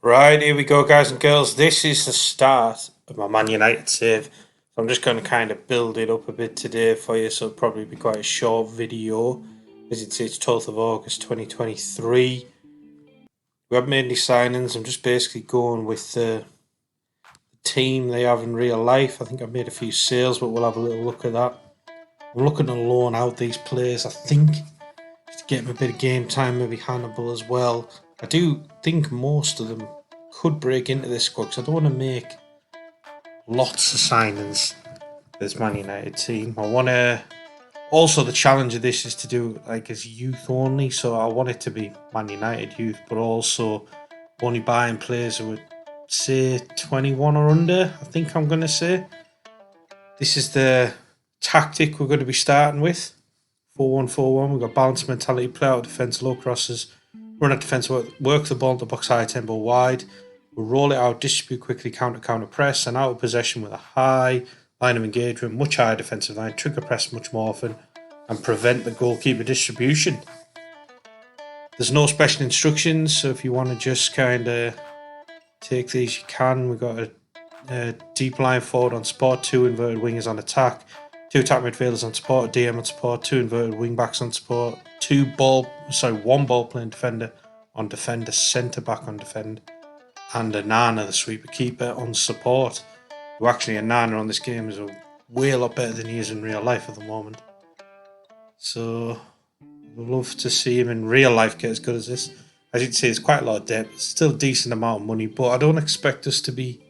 Right, here we go, guys and girls. This is the start of my Man United save. So I'm just going to kind of build it up a bit today for you, so it'll probably be quite a short video. As you can see, it's 12th of August 2023. We haven't made any signings. I'm just basically going with the team they have in real life. I think I've made a few sales, but we'll have a little look at that. I'm looking to loan out these players, I think, just to get them a bit of game time, maybe Hannibal as well. I do think most of them could break into this squad because I don't want to make lots of signings for this Man United team. I want to. Also, the challenge of this is to do like as youth only, so I want it to be Man United youth, but also only buying players who would say 21 or under. I think I'm going to say this is the tactic we're going to be starting with. 4-1-4-1. We've got balanced mentality, play out defence, low crosses, run at defence, work the ball into the box high, tempo wide. We'll roll it out, distribute quickly, counter press, and out of possession with a high line of engagement, much higher defensive line, trigger press much more often, and prevent the goalkeeper distribution. There's no special instructions, so if you want to just kind of take these, you can. We've got a deep line forward on support, 2 inverted wingers on attack, 2 attack midfielders on support, a DM on support, 2 inverted wing backs on support, 1 ball playing defender on defender, centre back on defend, and a Nana, the sweeper keeper, on support. Who actually a Nana on this game is way a lot better than he is in real life at the moment. So I'd love to see him in real life get as good as this. As you can see, it's quite a lot of depth, still a decent amount of money, but I don't expect us to be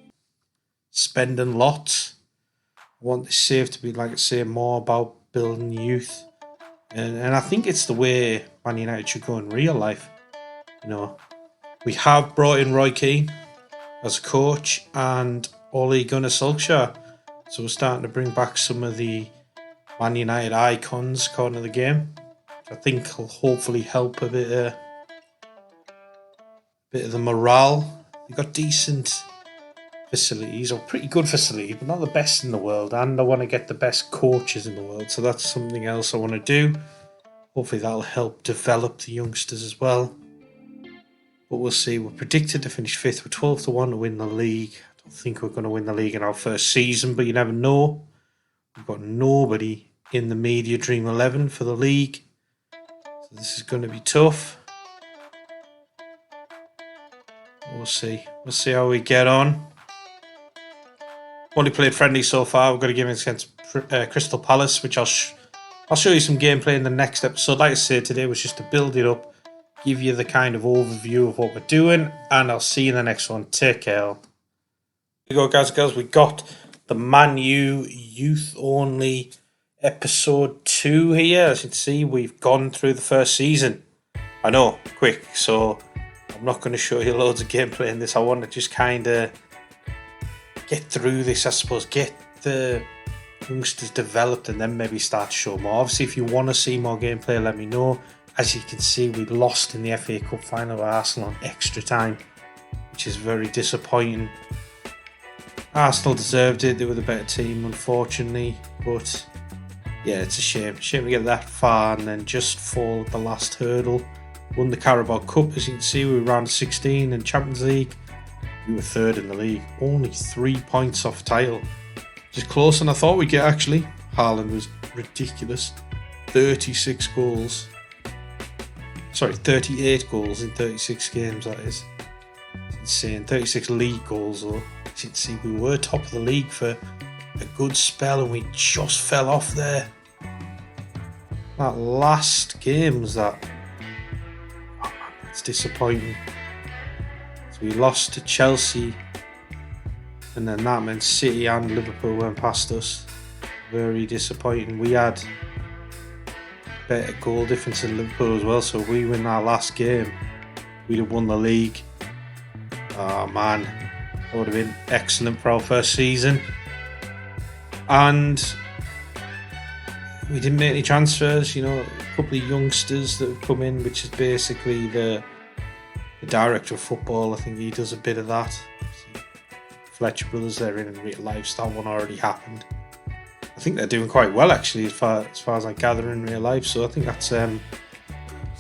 spending lots. I want this save to be, like I say, more about building youth. And I think it's the way Man United should go in real life. You know, we have brought in Roy Keane as a coach and Ole Gunnar Solskjaer. So we're starting to bring back some of the Man United icons according to the game. I think will hopefully help a bit of the morale. They've got decent facilities, or pretty good facilities, but not the best in the world. And I want to get the best coaches in the world. So that's something else I want to do. Hopefully that'll help develop the youngsters as well. But we'll see. We're predicted to finish 5th. We're 12 to 1 to win the league. I don't think we're going to win the league in our first season, but you never know. We've got nobody in the media dream 11 for the league. So this is going to be tough. We'll see. We'll see how we get on. Only played friendly so far. We've got a game against Crystal Palace, which I'll show you some gameplay in the next episode. Like I said, today was just to build it up, give you the kind of overview of what we're doing, and I'll see you in the next one. Take care. Here we go, guys and girls. We got the Man U youth only episode 2 here. As you can see, we've gone through the first season. I know, quick, so I'm not going to show you loads of gameplay in this. I want to just kind of get through this, I suppose, get the youngsters developed and then maybe start to show more. Obviously, if you want to see more gameplay, let me know. As you can see, we lost in the FA Cup final with Arsenal on extra time, which is very disappointing. Arsenal deserved it. They were the better team, unfortunately. But yeah, it's a shame. Shame to get that far and then just fall at the last hurdle. Won the Carabao Cup, as you can see. We were round 16 in Champions League. We were 3rd in the league. Only 3 points off title. Just closer than I thought we'd get, actually. Haaland was ridiculous. 36 goals. Sorry, 38 goals in 36 games, that is. It's insane. 36 league goals, though. As you can see, we were top of the league for a good spell and we just fell off there. That last game was that. Oh man, it's disappointing. So we lost to Chelsea and then that meant City and Liverpool went past us. Very disappointing. We had better goal difference in Liverpool as well, so if we win our last game, we'd have won the league. Oh man, that would have been excellent for our first season. And we didn't make any transfers, you know, a couple of youngsters that have come in, which is basically the director of football. I think he does a bit of that. Fletcher Brothers, they're in real life, so that one already happened. I think they're doing quite well actually, as far as I gather in real life. So I think that's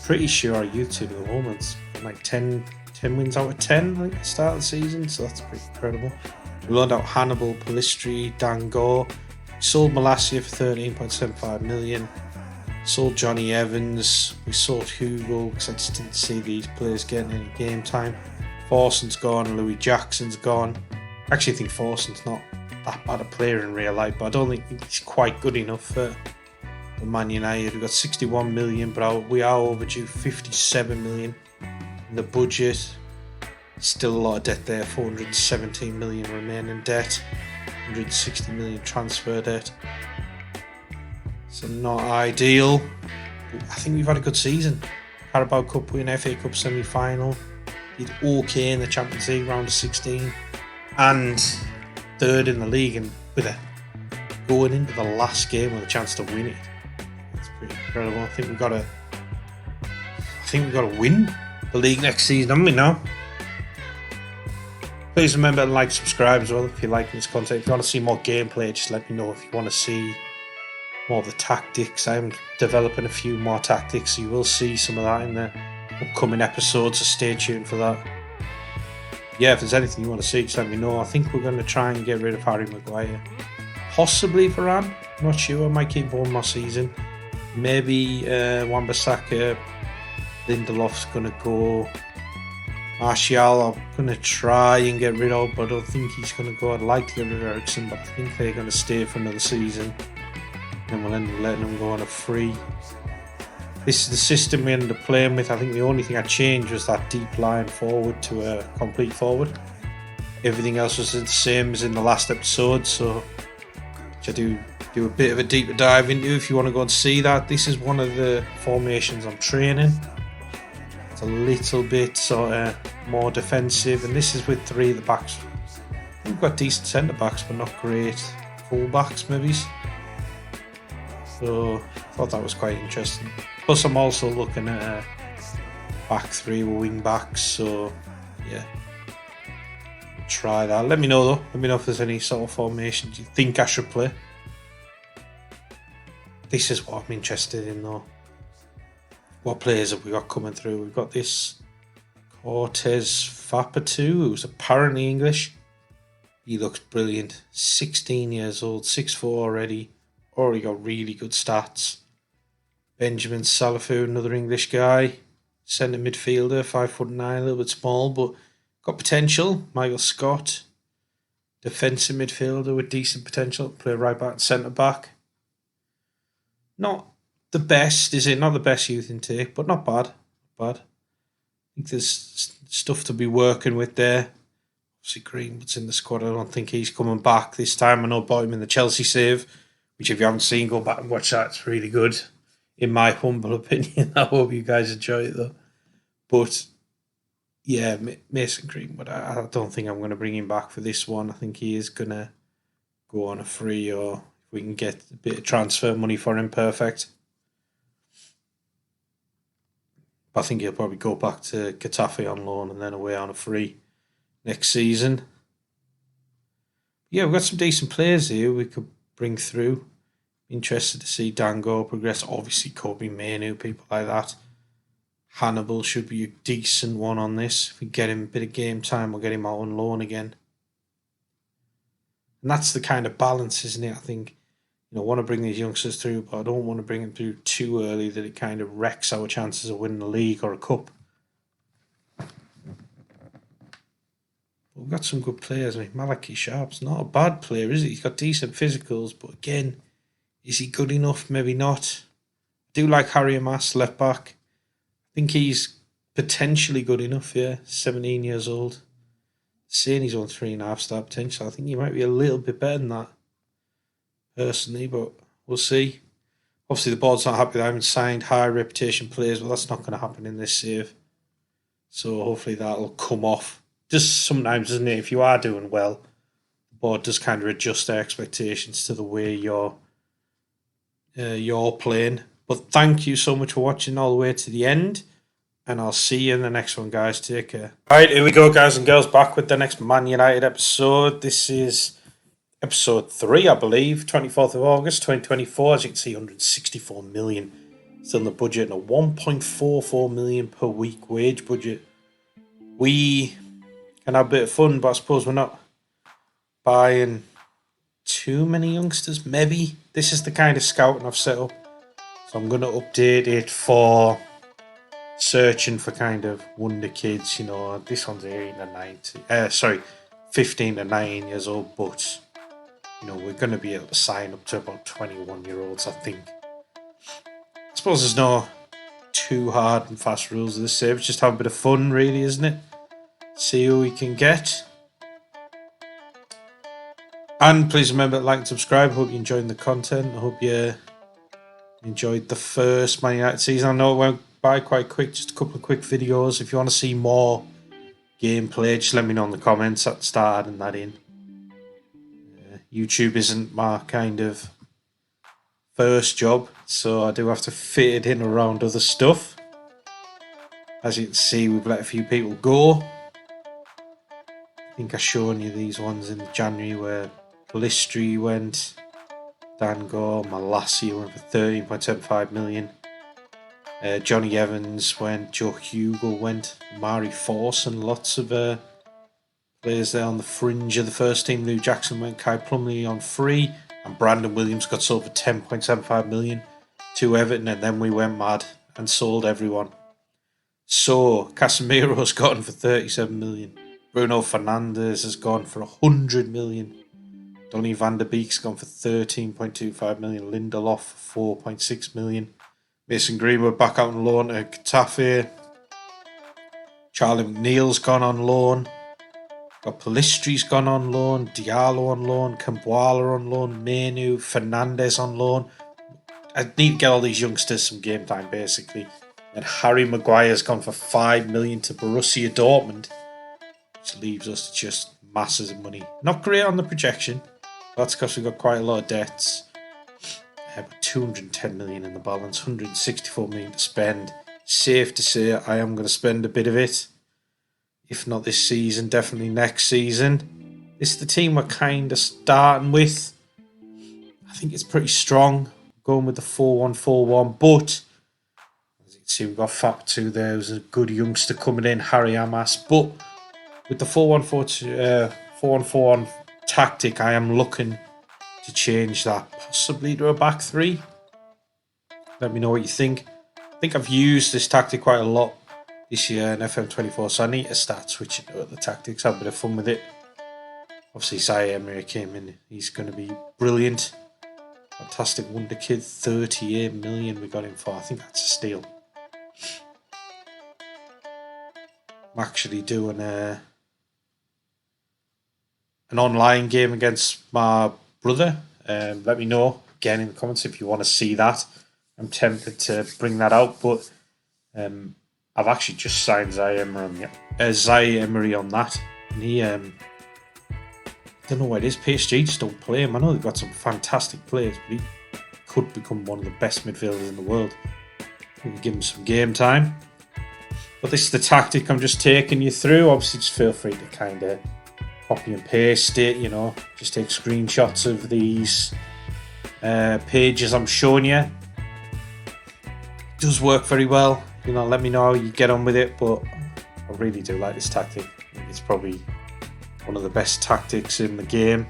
pretty sure our youth team at the moment, like 10 10 wins out of 10, I think, at the start of the season, so that's pretty incredible. We loaned out Hannibal, Pellistri, Dangor. We sold Malacia for 13.75 million. Sold Johnny Evans. We sold Hugo because I just didn't see these players getting any game time. Forson's gone. Louis Jackson's gone. I actually think Forson's not that bad a player in real life, but I don't think he's quite good enough for Man United. We've got 61 million, but we are overdue 57 million in the budget. Still a lot of debt there. 417 million remaining debt. 160 million transfer debt. So not ideal. But I think we've had a good season. Carabao Cup win, FA Cup semi-final. Did okay in the Champions League round of 16. And third in the league, and going into the last game with a chance to win it. It's pretty incredible. I think we've got to win the league next season, haven't we now? Please remember to like, subscribe as well if you're liking this content. If you want to see more gameplay, just let me know. If you want to see more of the tactics, I'm developing a few more tactics, so you will see some of that in the upcoming episodes, so stay tuned for that. Yeah, if there's anything you want to see, just let me know. I think we're going to try and get rid of Harry Maguire. Possibly Varane, not sure. I might keep one more season. Maybe Wan-Bissaka, Lindelof's going to go. Martial, I'm going to try and get rid of, but I don't think he's going to go. I'd like to get rid of Eriksen, but I think they're going to stay for another season. Then we'll end up letting them go on a free. This is the system we ended up playing with. I think the only thing I changed was that deep line forward to a complete forward. Everything else was the same as in the last episode, so which I do a bit of a deeper dive into if you want to go and see that. This is one of the formations I'm training. It's a little bit sort of more defensive, and this is with three of the backs. We've got decent centre backs, but not great full backs, maybe. So I thought that was quite interesting. Plus, I'm also looking at a back three with wing backs, so yeah, try that. Let me know though. Let me know if there's any sort of formations you think I should play. This is what I'm interested in though. What players have we got coming through? We've got this Cortez Fapatu, who's apparently English. He looks brilliant. 16 years old, 6'4" already. Already got really good stats. Benjamin Salafu, another English guy. Centre midfielder, 5'9", a little bit small, but got potential. Michael Scott, defensive midfielder with decent potential. Play right back and centre back. Not the best, is it? Not the best youth intake, but not bad. I think there's stuff to be working with there. Obviously Greenwood's in the squad. I don't think he's coming back this time. I know about him in the Chelsea save, which if you haven't seen, go back and watch that. It's really good, in my humble opinion. I hope you guys enjoy it though. But yeah, Mason Greenwood, I don't think I'm going to bring him back for this one. I think he is going to go on a free, or if we can get a bit of transfer money for him, perfect. I think he'll probably go back to Getafe on loan and then away on a free next season. Yeah, we've got some decent players here we could bring through. Interested to see Dango progress. Obviously, Kobe Manu, people like that. Hannibal should be a decent one on this. If we get him a bit of game time, we'll get him out on loan again. And that's the kind of balance, isn't it? I think, I want to bring these youngsters through, but I don't want to bring them through too early that it kind of wrecks our chances of winning a league or a cup. But we've got some good players. Malachi Sharp's not a bad player, is he? He's got decent physicals, but again, is he good enough? Maybe not. I do like Harry Amas, left back. I think he's potentially good enough, yeah. 17 years old. Saying he's on 3.5 star potential. I think he might be a little bit better than that, personally, but we'll see. Obviously, the board's not happy that I haven't signed high reputation players, but that's not going to happen in this save. So hopefully that'll come off. Just sometimes, doesn't it? If you are doing well, the board does kind of adjust their expectations to the way you're playing. But thank you so much for watching all the way to the end, and I'll see you in the next one, guys. Take care. Alright, here we go, guys and girls, back with the next Man United episode. This is episode 3, I believe, 24th of August 2024. As you can see, 164 million still in the budget, and a 1.44 million per week wage budget. we can have a bit of fun, but I suppose we're not buying too many youngsters. Maybe this is the kind of scouting I've set up, so I'm going to update it for searching for kind of wonder kids. You know, this one's 15 to 19 years old, but you know, we're going to be able to sign up to about 21-year-olds, I think. I suppose there's no too hard and fast rules of this service, just have a bit of fun, really, isn't it? See who we can get. And please remember to like and subscribe. I hope you enjoyed the content. I hope you enjoyed the first Man United season. I know it went by quite quick, just a couple of quick videos. If you want to see more gameplay, just let me know in the comments at the start and that in. YouTube isn't my kind of first job, so I do have to fit it in around other stuff. As you can see, we've let a few people go. I think I've shown you these ones in January where Listry went, Dango, Malassi went for 13.75 million. Johnny Evans went, Joe Hugo went, Mari Force, and lots of players there on the fringe of the first team. Lou Jackson went, Kai Plumley on free, and Brandon Williams got sold for 10.75 million to Everton, and then we went mad and sold everyone. So Casemiro's gotten for 37 million. Bruno Fernandes has gone for 100 million. Donny van der Beek's gone for 13.25 million. Lindelof for 4.6 million. Mason Greenwood back out on loan to Getafe. Charlie McNeil's gone on loan. Got Palistri's gone on loan. Diallo on loan. Kambuala on loan. Menu. Fernandes on loan. I need to get all these youngsters some game time, basically. And Harry Maguire's gone for 5 million to Borussia Dortmund, which leaves us just masses of money. Not great on the projection. That's because we've got quite a lot of debts. But 210 million in the balance, 164 million to spend. Safe to say I am going to spend a bit of it. If not this season, definitely next season. This is the team we're kind of starting with. I think it's pretty strong. Going with the 4-1-4-1. But, as you can see, we've got Fatu there. There's a good youngster coming in, Harry Amas. But with the 4-1-4-1 tactic, I am looking to change that possibly to a back three. Let me know what you think. I think I've used this tactic quite a lot this year in FM24, so I need to start switching to other tactics, have a bit of fun with it. Obviously, Zaire Emery came in. He's going to be brilliant. Fantastic wonder kid. 38 million we got him for. I think that's a steal. I'm actually doing an online game against my brother. Let me know again in the comments if you want to see that. I'm tempted to bring that out, but I've actually just signed Zaire Emery on that, and he I don't know what it is. PSG just don't play him. I know they've got some fantastic players, but he could become one of the best midfielders in the world. We can give him some game time. But this is the tactic I'm just taking you through. Obviously, just feel free to kind of copy and paste it, you know, just take screenshots of these pages I'm showing you. It does work very well, you know, let me know how you get on with it, but I really do like this tactic. I think it's probably one of the best tactics in the game.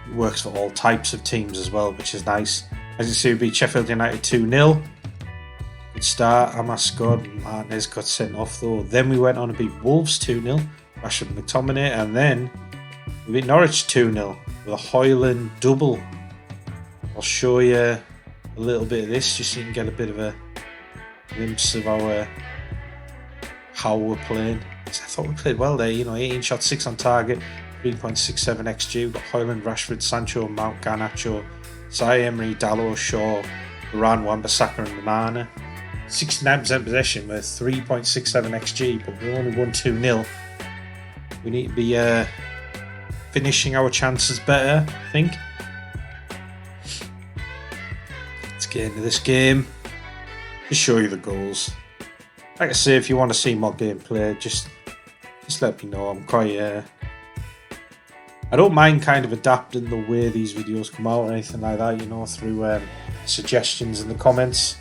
It works for all types of teams as well, which is nice. As you see, we beat Sheffield United 2-0. Good start. Amas scored. Martinez got sent off though. Then we went on to beat Wolves 2-0. Rashford McTominay. And then we beat Norwich 2-0 with a Hoyland double. I'll show you a little bit of this just so you can get a bit of a glimpse of how we're playing. I thought we played well there. You know, 18 shots, 6 on target, 3.67 XG. We've got Hoyland, Rashford, Sancho, Mount, Garnacho, Zaire Emery, Dalot, Shaw, Varane, Wan-Bissaka and Nana. 69% possession with 3.67 XG, but we only won 2-0. We need to be finishing our chances better, I think. Let's get into this game. Just show you the goals. Like I say, if you want to see more gameplay, just let me know. I'm quite I don't mind kind of adapting the way these videos come out or anything like that, you know, through suggestions in the comments.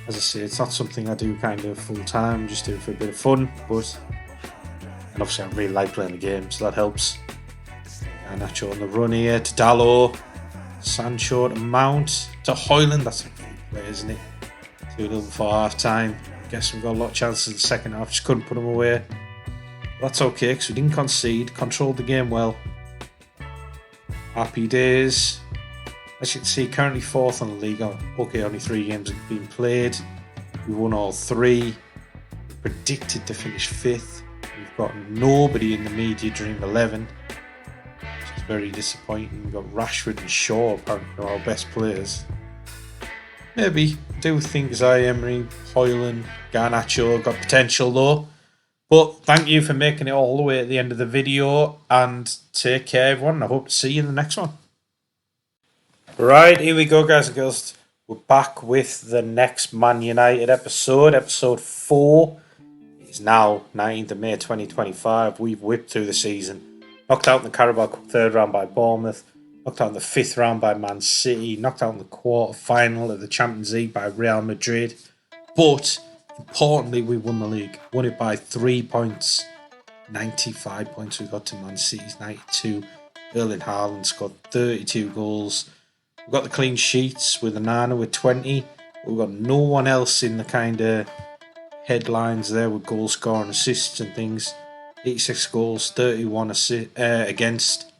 As I say, it's not something I do kind of full time, just do it for a bit of fun, and obviously I really like playing the game, so that helps. Garnacho on the run here to Dalot, Sancho to Mount, to Højlund. That's a great play, isn't it? 2-0 before half time. Guess we've got a lot of chances in the second half, just couldn't put them away. But that's okay, because we didn't concede, controlled the game well. Happy days. As you can see, currently 4th on the league. Okay, only 3 games have been played. We won all 3. Predicted to finish 5th. We've got nobody in the media Dream 11, which is very disappointing. We've got Rashford and Shaw, apparently our best players. Maybe do think Emery, Højlund, Garnacho got potential though. But thank you for making it all the way at the end of the video, and take care everyone. I hope to see you in the next one. Right, here we go, guys and girls. We're back with the next Man United episode 4. It's now 19th of May 2025. We've whipped through the season. Knocked out in the Carabao Cup 3rd round by Bournemouth. Knocked out in the 5th round by Man City. Knocked out in the quarter-final of the Champions League by Real Madrid. But, importantly, we won the league. Won it by 3 points. 95 points we got to Man City's 92. Erling Haaland scored 32 goals. We've got the clean sheets with Onana with 20. We've got no one else in the kind of headlines there with goal scoring, assists and things. 86 goals, 31 against.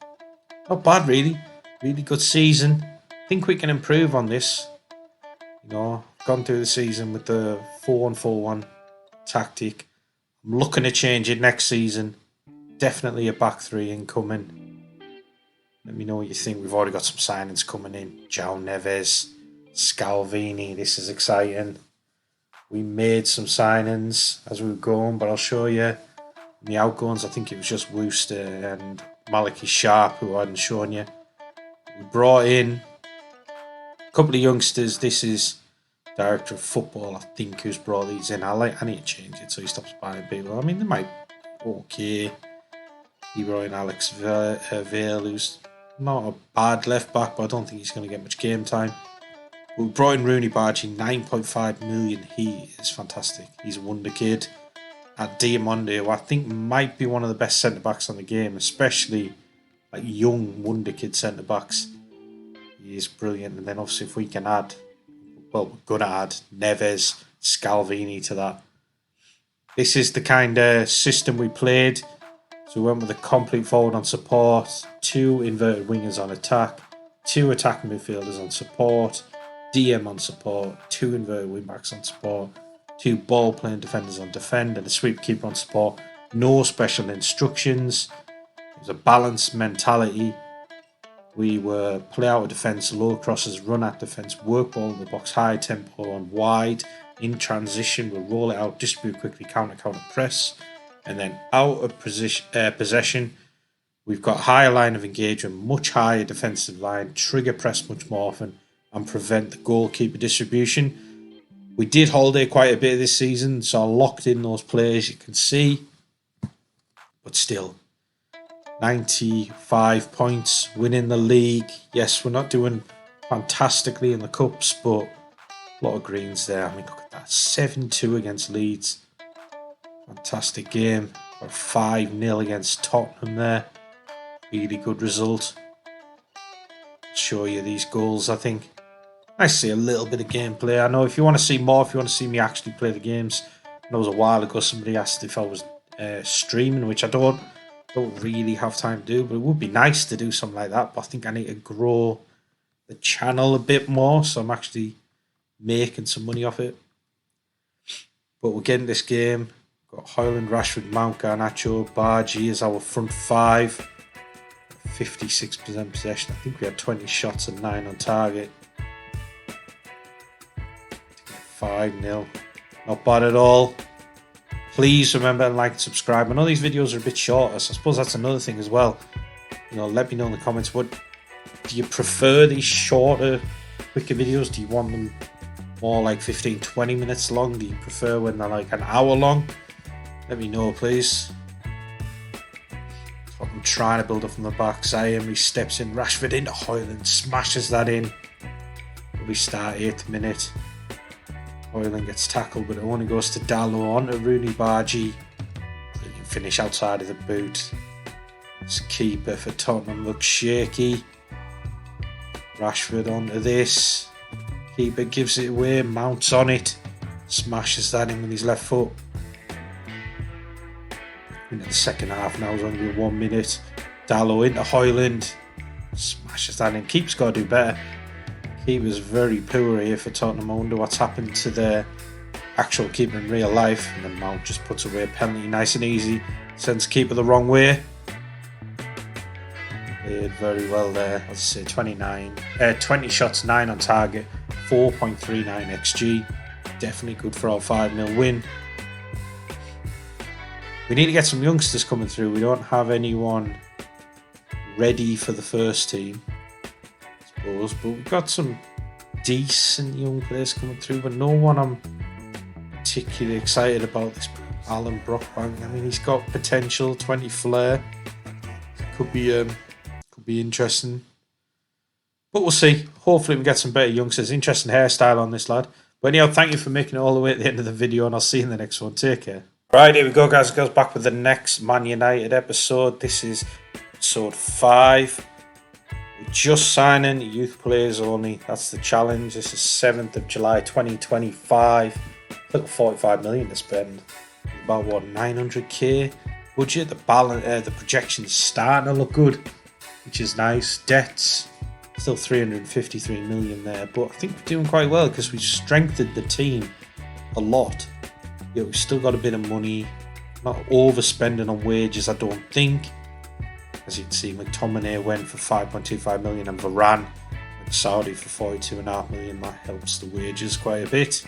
Not bad, really. Really good season. Think we can improve on this. Gone through the season with the 4-1-4-1 tactic. I'm looking to change it next season. Definitely a back 3 incoming. Let me know what you think. We've already got some signings coming in. João Neves, Scalvini. This is exciting. We made some signings as we were going, but I'll show you. In the outgoings, I think it was just Wooster and Malachi Sharp who I hadn't shown you. We brought in a couple of youngsters. This is Director of Football, I think, who's brought these in. I need to change it so he stops buying people. I mean, they might be okay. He brought in Alex Vale, who's not a bad left back, but I don't think he's going to get much game time. We brought in Rooney Bargi, 9.5 million. He is fantastic. He's a wonder kid. At Diamande, who I think might be one of the best centre backs on the game, especially like young wonder kid centre backs. He is brilliant. And then obviously, if we can add, well, we're going to add Neves, Scalvini to that. This is the kind of system we played. So we went with a complete forward on support, 2 inverted wingers on attack, 2 attacking midfielders on support, DM on support, 2 inverted wingbacks on support, 2 ball-playing defenders on defend, and a sweep keeper on support. No special instructions. It was a balanced mentality. We were play out of defence, low crosses, run at defence, work ball in the box, high tempo and wide. In transition, we'll roll it out, distribute quickly, counter, press. And then out of possession, we've got higher line of engagement, much higher defensive line, trigger press much more often, and prevent the goalkeeper distribution. We did hold it quite a bit this season, so I locked in those players, you can see. But still, 95 points, winning the league. Yes, we're not doing fantastically in the cups, but a lot of greens there. I mean, look at that, 7-2 against Leeds. Fantastic game. Got 5-0 against Tottenham there. Really good result. I'll show you these goals, I think. I see a little bit of gameplay. I know if you want to see more, if you want to see me actually play the games. I know it was a while ago somebody asked if I was streaming, which I don't really have time to do, but it would be nice to do something like that. But I think I need to grow the channel a bit more, so I'm actually making some money off it. But we're getting this game. Got Højlund, Rashford, Mount, Garnacho, Bargi as our front 5. 56% possession. I think we had 20 shots and 9 on target. 5-0. Not bad at all. Please remember to like and subscribe. I know these videos are a bit shorter, so I suppose that's another thing as well. Let me know in the comments, do you prefer these shorter, quicker videos? Do you want them more like 15-20 minutes long? Do you prefer when they're like an hour long? Let me know, please. That's what I'm trying to build up from the back. Emery steps in, Rashford into Højlund, smashes that in. We start 8th minute. Hoyland gets tackled, but it only goes to Dallo on to Rooney Bargy. Brilliant finish outside of the boot. This keeper for Tottenham looks shaky. Rashford onto this. Keeper gives it away, mounts on it, smashes that in with his left foot. Into the second half now, it's only 1 minute. Dallo into Hoyland, smashes that in. Keeper's got to do better. Keeper's very poor here for Tottenham. I wonder what's happened to their actual keeper in real life. And then Mount just puts away a penalty nice and easy. Sends keeper the wrong way. Played very well there. As I say, 20 shots, 9 on target, 4.39 XG. Definitely good for our 5-0 win. We need to get some youngsters coming through. We don't have anyone ready for the first team, I suppose, but we've got some decent young players coming through, but no one I'm particularly excited about. This Alan Brockbank, I mean, he's got potential, 20 flair. Could be interesting, but we'll see. Hopefully we get some better youngsters. Interesting hairstyle on this lad. But anyhow, thank you for making it all the way at the end of the video, and I'll see you in the next one. Take care. Right, here we go, guys and girls, back with the next Man United episode. This is episode 5. We're just signing youth players only. That's the challenge. This is 7th of July 2025. Look at 45 million to spend. About what, 900k budget. The projection's starting to look good, which is nice. Debts still 353 million there, but I think we're doing quite well because we've strengthened the team a lot. Yeah, we've still got a bit of money, not overspending on wages, I don't think. As you can see, McTominay went for 5.25 million and Varane went Saudi for 42.5 million. That helps the wages quite a bit.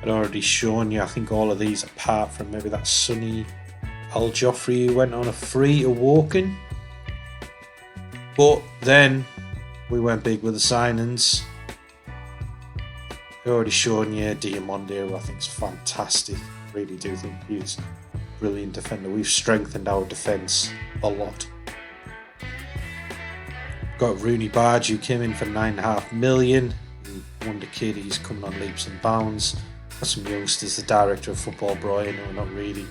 I'd already shown you, I think, all of these apart from maybe that Sonny Al Joffrey who went on a free to Woking. But then we went big with the signings. I already shown you Diamonde, who I think is fantastic. Really do think he's a brilliant defender. We've strengthened our defence a lot. Got Rooney Barge, who came in for 9.5 million. Wonder Kid, he's coming on leaps and bounds. Got some youngsters, the director of football, Brian, who are not really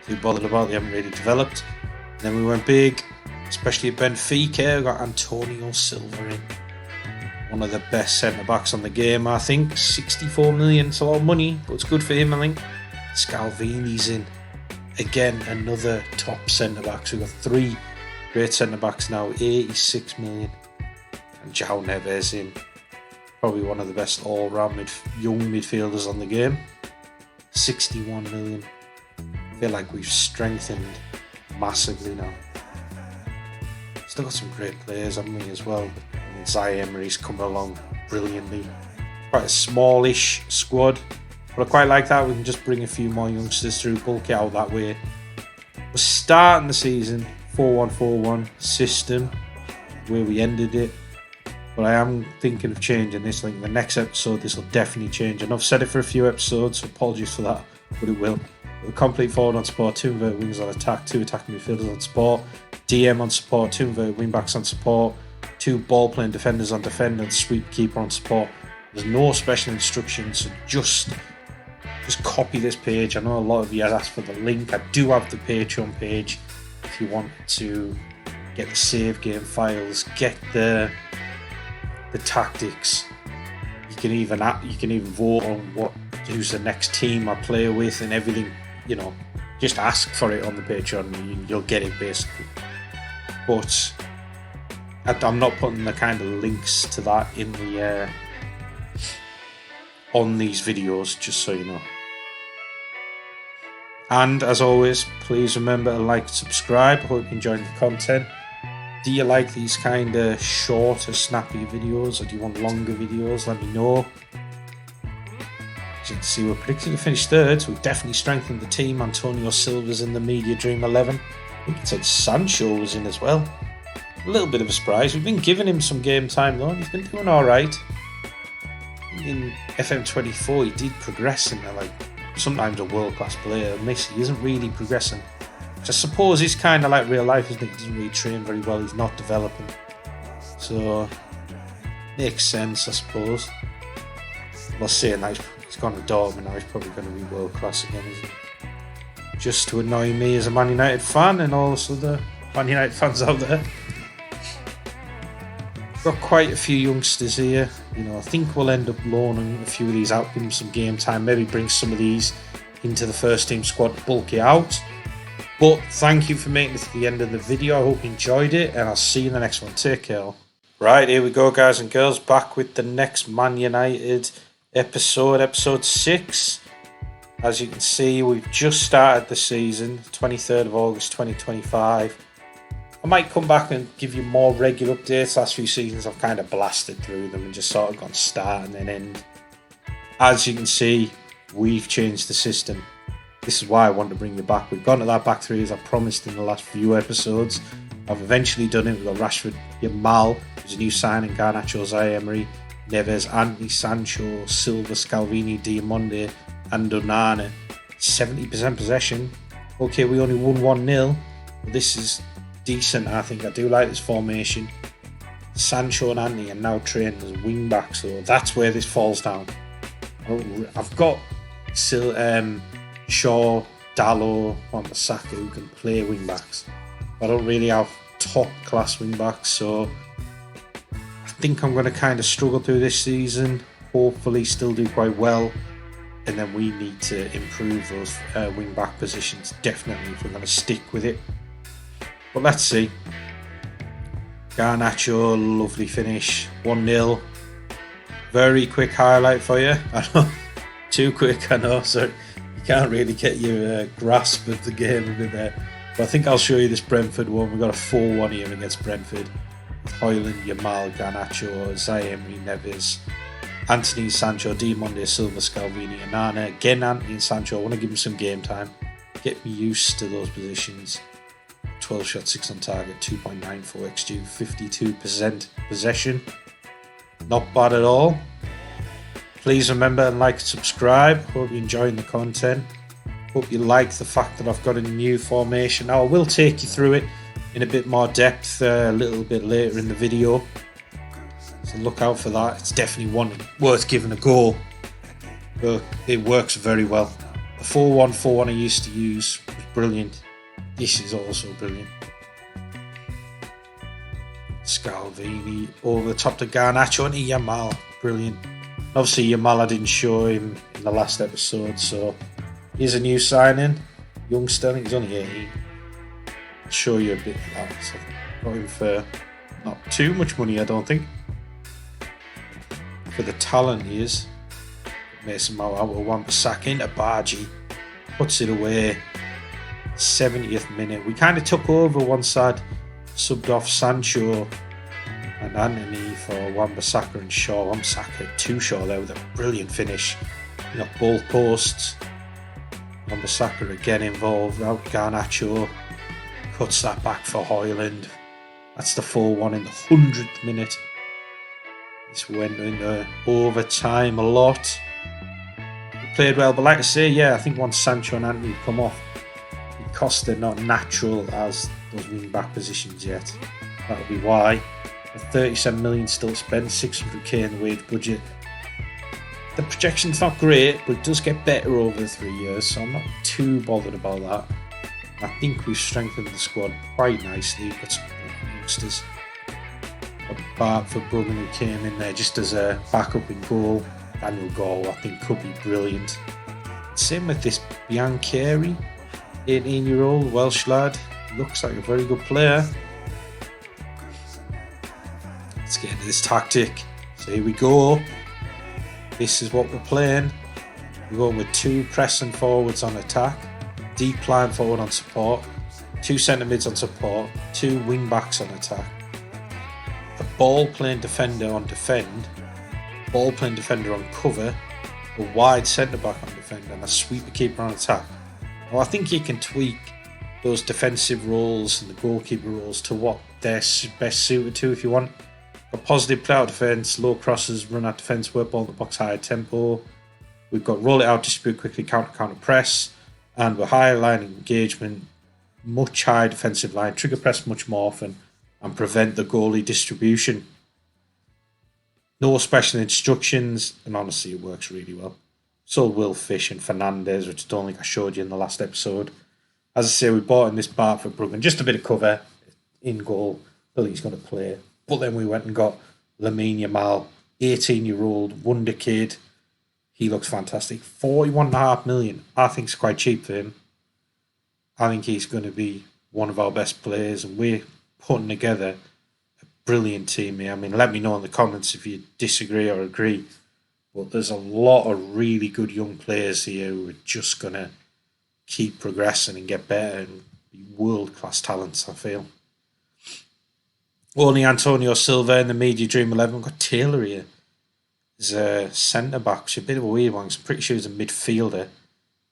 too bothered about. They haven't really developed. And then we went big, especially at Benfica. We got Antonio Silva in. One of the best centre-backs on the game, I think. 64 million, it's a lot of money, but it's good for him, I think. Scalvini's in. Again, another top centre-back. So we've got 3 great centre-backs now, 86 million. And João Neves in. Probably one of the best all-round young midfielders on the game. 61 million. I feel like we've strengthened massively now. Still got some great players, haven't we, as well. And Zaire Emery's coming along brilliantly. Quite a smallish squad, but I quite like that. We can just bring a few more youngsters through, bulk it out that way. We're starting the season 4-1-4-1 system, where we ended it. But I am thinking of changing this. I think the next episode this will definitely change. And I've said it for a few episodes, so apologies for that, but it will. We'll complete forward on support, 2 inverted wings on attack, 2 attacking midfielders on support, DM on support, 2 inverted wing backs on support, 2 ball playing defenders on defend, and sweep keeper on support. There's no special instructions, so just copy this page. I know a lot of you had asked for the link. I do have the Patreon page if you want to get the save game files, get the tactics. You can even vote on who's the next team I play with and everything. You know, just ask for it on the Patreon and you'll get it basically. But I'm not putting the kind of links to that in the on these videos, just so you know. And as always, please remember to like and subscribe. I hope you're enjoying the content. Do you like these kind of shorter, snappy videos, or do you want longer videos? Let me know. As you can see, we're predicting to finish 3rd, so we've definitely strengthened the team. Antonio Silva's in the Media Dream 11. I think it said Sancho was in as well. A little bit of a surprise. We've been giving him some game time though, and he's been doing alright. In FM24, he did progress into like sometimes a world-class player. Messi isn't really progressing. Which I suppose he's kind of like real life, isn't it? He doesn't really train very well, he's not developing. So, makes sense, I suppose. Let's say now he's gone to Dortmund now. He's probably going to be world class again, isn't he? Just to annoy me as a Man United fan and all the other Man United fans out there. Got quite a few youngsters here. You know, I think we'll end up loaning a few of these out, give them some game time, maybe bring some of these into the first team squad to bulk it out. But thank you for making it to the end of the video. I hope you enjoyed it, and I'll see you in the next one. Take care. Right, here we go, guys and girls, back with the next Man United episode 6. As you can see, we've just started the season, 23rd of August 2025. I might come back and give you more regular updates. Last few seasons I've kind of blasted through them and just sort of gone start and then end. As you can see, we've changed the system. This is why I want to bring you back. We've gone to that back three as I promised in the last few episodes. I've eventually done it. We've got Rashford, Yamal, who's a new signing, Garnacho, Zaire, Neves, Anthony, Sancho, Silva, Scalvini, Diamonde and Onana. 70% possession. Okay, we only won 1-0, but this is decent, I think. I do like this formation. Sancho and Anthony are now trained as wing backs, so that's where this falls down. I've got Shaw, Dalot, Wan-Bissaka who can play wing backs. I don't really have top class wing backs, so I think I'm going to kind of struggle through this season. Hopefully still do quite well, and then we need to improve those wing back positions definitely if we're going to stick with it. But let's see. Garnacho, lovely finish, 1-0. Very quick highlight for you. I know, too quick, I know, so you can't really get your grasp of the game a bit there. But I think I'll show you this Brentford one. We've got a 4-1 here against Brentford. Højlund, Yamal, Garnacho, Zaire, Neves, Anthony, Sancho, Diamonde, Silva, Scalvini, Onana. Again, Anthony and Sancho. I want to give them some game time. Get me used to those positions. 12 shots, 6 on target, 2.94 XG, 52% possession. Not bad at all. Please remember and like and subscribe. Hope you're enjoying the content. Hope you like the fact that I've got a new formation. Now I will take you through it in a bit more depth a little bit later in the video. So look out for that. It's definitely one worth giving a go. But it works very well. The 4-1-4-1 I used to use was brilliant. This is also brilliant. Scalvini over the top to Garnacho and Yamal. Brilliant. Obviously Yamal, I didn't show him in the last episode, so here's a new signing. Youngster, I think he's only 18. I'll show you a bit of that. So got him for not too much money, I don't think. For the talent he is. Mason Mount out with Wan-Bissaka into Bargy. Puts it away. 70th minute. We kind of took over one side, subbed off Sancho and Anthony for Wan-Bissaka and Shaw. Wan-Bissaka to Shaw there with a brilliant finish. You know, both posts. Wan-Bissaka again involved. Out Garnacho cuts that back for Højlund. That's the 4-1 in the 100th minute. This went into overtime a lot. We played well, but like I say, yeah, I think once Sancho and Anthony come off, because they're not natural as those wing back positions yet. That'll be why. 37 million still spent, 600k in the wage budget. The projection's not great, but it does get better over the 3 years, so I'm not too bothered about that. I think we've strengthened the squad quite nicely. We've got some youngsters. Apart for Bruggen, who came in there just as a backup in goal. Daniel Gaul, I think, could be brilliant. Same with this Biancheri. 18-year-old Welsh lad, looks like a very good player. Let's get into this tactic. So here we go. This is what we're playing. We're going with 2 pressing forwards on attack, deep line forward on support, 2 centre mids on support, 2 wing backs on attack, a ball playing defender on defend, ball playing defender on cover, a wide centre back on defend, and a sweeper keeper on attack. Well, I think you can tweak those defensive roles and the goalkeeper roles to what they're best suited to if you want. A positive play out defence, low crosses, run out defence, work ball in the box, higher tempo. We've got roll it out, distribute quickly, counter press, and we're higher line engagement, much higher defensive line, trigger press much more often, and prevent the goalie distribution. No special instructions, and honestly it works really well. So Will Fish and Fernandez, which I don't think I showed you in the last episode. As I say, we bought in this part for Bruggen, just a bit of cover in goal. I think he's going to play. But then we went and got Lamine Yamal, 18-year-old wonder kid. He looks fantastic. 41.5 million. I think it's quite cheap for him. I think he's going to be one of our best players, and we're putting together a brilliant team here. I mean, let me know in the comments if you disagree or agree. But there's a lot of really good young players here who are just going to keep progressing and get better and be world-class talents, I feel. Only Antonio Silva in the Media Dream 11. We've got Taylor here. He's a centre-back, which is a bit of a weird one. I'm pretty sure he's a midfielder.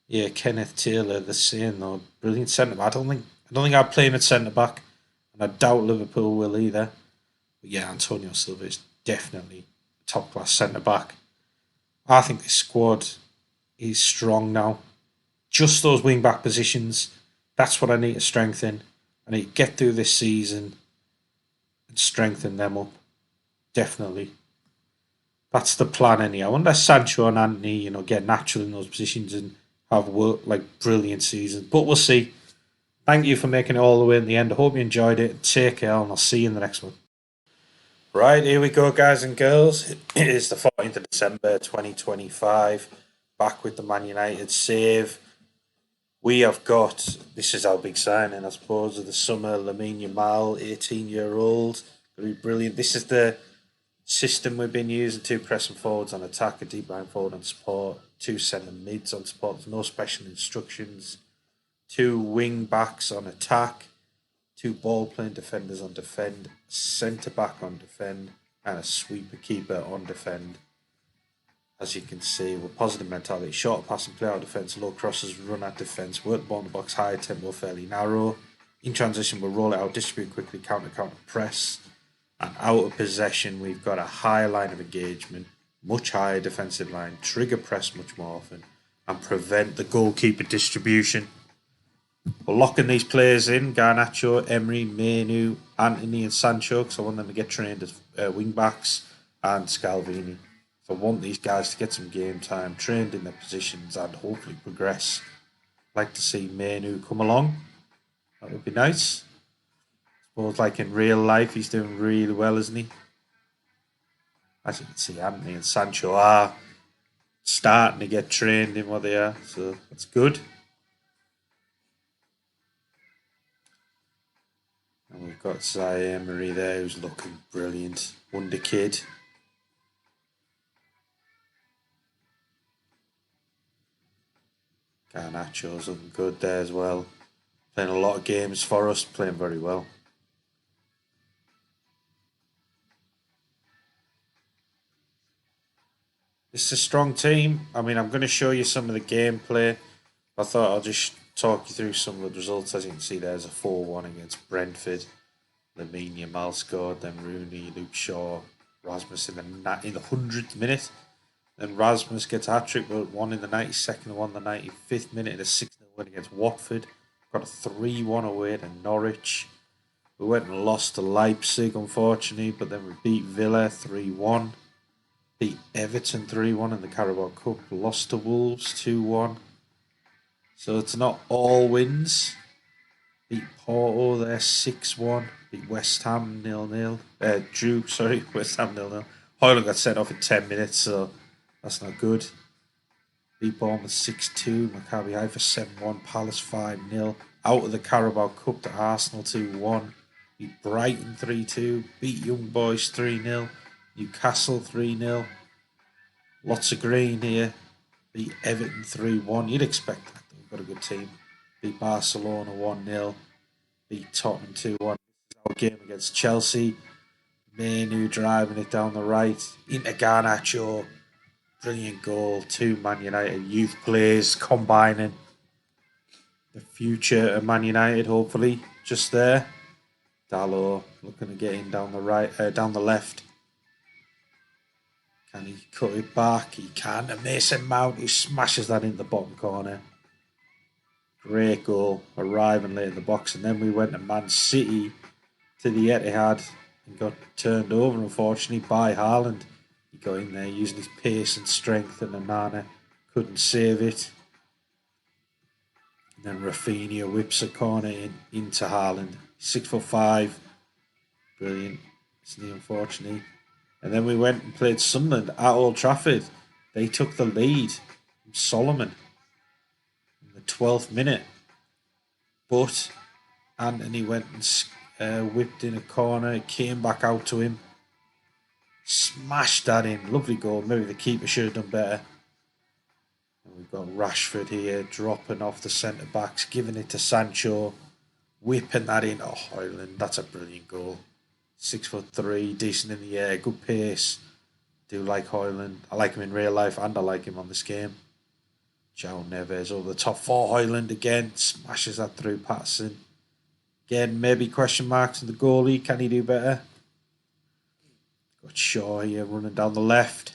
Yeah, Kenneth Taylor, the same though. Brilliant centre-back. I don't think I'd play him at centre-back, and I doubt Liverpool will either. But yeah, Antonio Silva is definitely a top-class centre-back. I think this squad is strong now. Just those wing-back positions, that's what I need to strengthen. I need to get through this season and strengthen them up. Definitely. That's the plan anyhow. Unless Sancho and Anthony, get natural in those positions and have worked like brilliant seasons. But we'll see. Thank you for making it all the way in the end. I hope you enjoyed it. Take care, and I'll see you in the next one. Right, here we go, guys and girls. It is the 14th of December 2025. Back with the Man United save. We have got, this is our big signing, I suppose, of the summer, Lamine Yamal, 18-year-old. Very brilliant. This is the system we've been using: 2 pressing forwards on attack, a deep line forward on support, 2 centre mids on support. There's no special instructions. 2 wing backs on attack, 2 ball playing defenders on defend, centre back on defend, and a sweeper keeper on defend. As you can see, we're positive mentality, short passing, play out defence, low crosses, run at defence, work the ball in the box, high tempo, fairly narrow. In transition, we'll roll it out, distribute quickly, counter, press. And out of possession, we've got a higher line of engagement, much higher defensive line, trigger press much more often, and prevent the goalkeeper distribution. We're locking these players in: Garnacho, Emery, Menu, Anthony and Sancho, because I want them to get trained as wing backs, and Scalvini. So I want these guys to get some game time, trained in their positions, and hopefully progress. I'd like to see Menu come along. That would be nice. I suppose like in real life, he's doing really well, isn't he? As you can see, Anthony and Sancho are starting to get trained in what they are, so that's good. And we've got Zaire Emery there, who's looking brilliant. Wonder kid. Garnacho's looking good there as well. Playing a lot of games for us, playing very well. It's a strong team. I mean, I'm going to show you some of the gameplay. I thought I'll just talk you through some of the results. As you can see, there's a 4-1 against Brentford. Lamine Yamal scored, then Rooney, Luke Shaw, Rasmus in the 100th minute. Then Rasmus gets a hat-trick, but one in the 92nd, one in the 95th minute, and a 6-0 win against Watford. Got a 3-1 away to Norwich. We went and lost to Leipzig, unfortunately, but then we beat Villa 3-1. Beat Everton 3-1 in the Carabao Cup. Lost to Wolves 2-1. So it's not all wins. Beat Porto there 6-1. Beat West Ham 0-0. West Ham 0-0. Hoyland got sent off in 10 minutes, so that's not good. Beat Bournemouth 6-2. Maccabi Haifa 7-1. Palace 5-0. Out of the Carabao Cup to Arsenal 2-1. Beat Brighton 3-2. Beat Young Boys 3-0. Newcastle 3-0. Lots of green here. Beat Everton 3-1. You'd expect that. We've got a good team. Beat Barcelona 1-0. Beat Tottenham 2-1. Our game against Chelsea. Manu driving it down the right. Into Garnacho. Brilliant goal. 2 Man United youth players combining. The future of Man United, hopefully, just there. Dalot looking to get in down the right, down the left. Can he cut it back? He can. And Mason Mount, who smashes that in the bottom corner. Great goal, arriving late in the box. And then we went to Man City, to the Etihad, and got turned over, unfortunately, by Haaland. He got in there using his pace and strength, and Onana couldn't save it. And then Rafinha whips a corner into Haaland. 6'5", brilliant. Isn't he, unfortunately? And then we went and played Sunderland at Old Trafford. They took the lead from Solomon in the 12th minute. But Anthony went and whipped in a corner. It came back out to him. Smashed that in. Lovely goal. Maybe the keeper should have done better. And we've got Rashford here dropping off the centre backs, giving it to Sancho, whipping that in. Oh, Højlund, that's a brilliant goal. 6'3", decent in the air, good pace. Do like Højlund. I like him in real life and I like him on this game. João Neves over the top for Højlund again. Smashes that through Patterson. Again, maybe question marks in the goalie. Can he do better? Got Shaw here running down the left.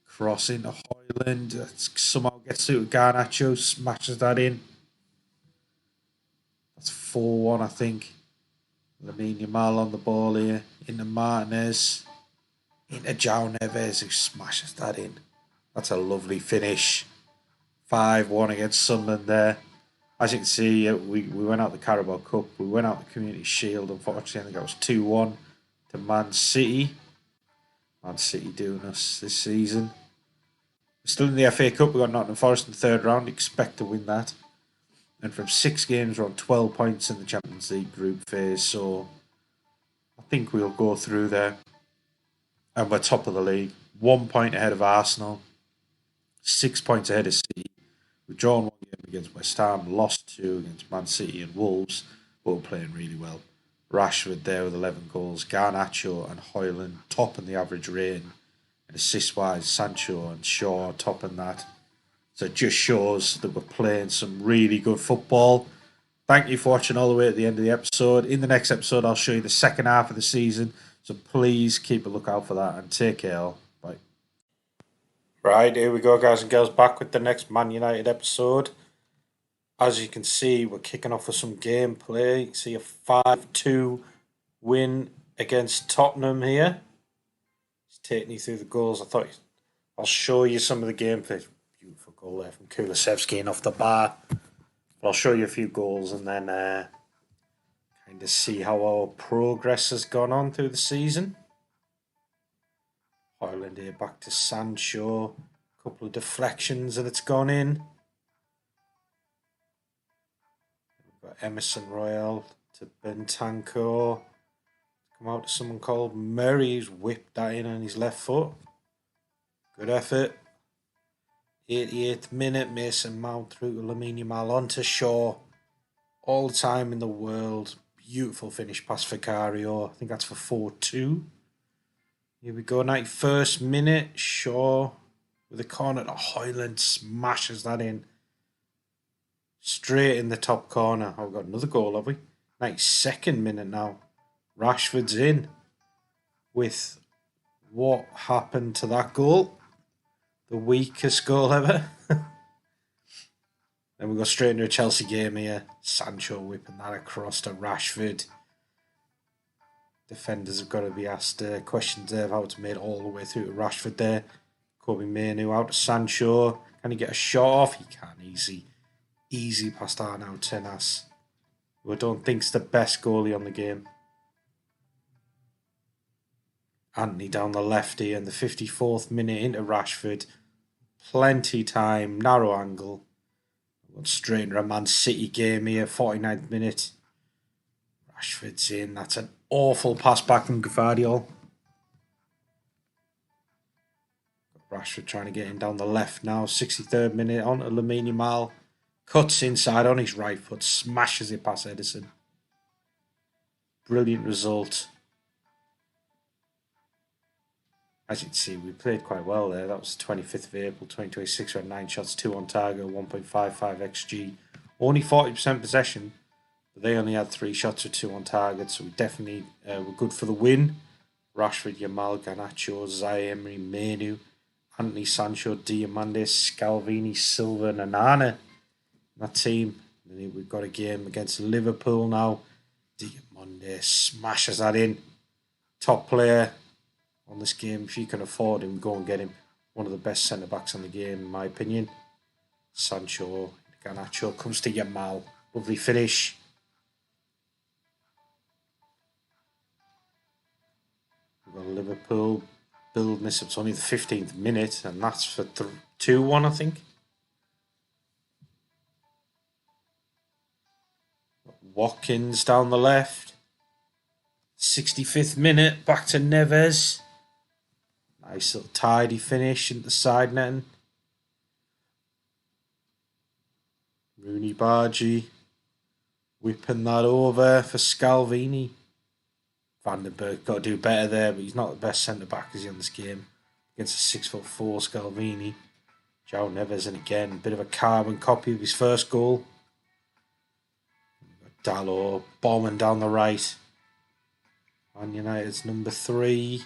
Crossing to Højlund. Somehow gets through to Garnacho. Smashes that in. That's 4-1, I think. Lamine Yamal on the ball here. Into Martinez. Into João Neves, who smashes that in. That's a lovely finish. 5-1 against Sunderland there. As you can see, we went out the Carabao Cup. We went out the Community Shield. Unfortunately, I think that was 2-1 to Man City. Man City doing us this season. We're still in the FA Cup. We've got Nottingham Forest in the third round. Expect to win that. And from 6 games, we're on 12 points in the Champions League group phase. So I think we'll go through there. And we're top of the league. 1 point ahead of Arsenal. 6 points ahead of City. We've drawn 1 game against West Ham. Lost 2 against Man City and Wolves. But we're playing really well. Rashford there with 11 goals. Garnacho and Højlund topping the average rating. And assist-wise, Sancho and Shaw topping that. So it just shows that we're playing some really good football. Thank you for watching all the way at the end of the episode. In the next episode, I'll show you the second half of the season. So please keep a lookout for that and take care. Bye. Right, here we go, guys and girls, back with the next Man United episode. As you can see, we're kicking off with some gameplay. You can see a 5-2 win against Tottenham here. It's taking you through the goals. I'll show you some of the gameplay. Beautiful goal there from Kulusevski and off the bar. But I'll show you a few goals and then kind of see how our progress has gone on through the season. Højlund here back to Sancho. A couple of deflections and it's gone in. We've got Emerson Royal to Bentancur. Come out to someone called Murray, who's whipped that in on his left foot. Good effort. 88th minute, Mason Mount through to Lamine Yamal onto Shaw. All the time in the world. Beautiful finish past Vicario. I think that's for 4-2. Here we go, 91st minute. Shaw with a corner to Højlund. Smashes that in. Straight in the top corner. Oh, we've got another goal, have we? 92nd minute now. Rashford's in. With what happened to that goal? The weakest goal ever. Then we go straight into a Chelsea game here. Sancho whipping that across to Rashford. Defenders have got to be asked questions there of how it's made all the way through to Rashford there. Kobe Mainoo out to Sancho. Can he get a shot off? He can. Easy past Arnaud Tenas, who I don't think's the best goalie on the game. Anthony down the left here in the 54th minute into Rashford. Plenty time, narrow angle. Going straight into a Man City game here, 49th minute. Rashford's in. That's an awful pass back from Gvardiol. Rashford trying to get in down the left now. 63rd minute on to Lamine Yamal. Cuts inside on his right foot. Smashes it past Edison. Brilliant result. As you can see, we played quite well there. That was the 25th of April 2026. We had 9 shots, 2 on target, 1.55 XG. Only 40% possession, but they only had 3 shots with 2 on target, so we definitely were good for the win. Rashford, Yamal, Garnacho, Zaire-Emery, Mainoo, Anthony, Sancho, Diamandis, Scalvini, Silva, and Onana. That team. And then we've got a game against Liverpool now. Diamandis smashes that in. Top player on this game. If you can afford him, go and get him. one of the best centre-backs in the game, in my opinion. Sancho, Garnacho comes to Yamal. Lovely finish. We've got Liverpool building this. It's only the 15th minute, and that's for 2-1, I think. Watkins down the left. 65th minute, back to Neves. Nice little tidy finish into the side netting. Rooney Bargy whipping that over for Scalvini. Vandenberg got to do better there, but he's not the best centre back, is he, on this game? Against a 6'4" Scalvini. João Neves, and again, a bit of a carbon copy of his first goal. Dalot bombing down the right. Man United's number 3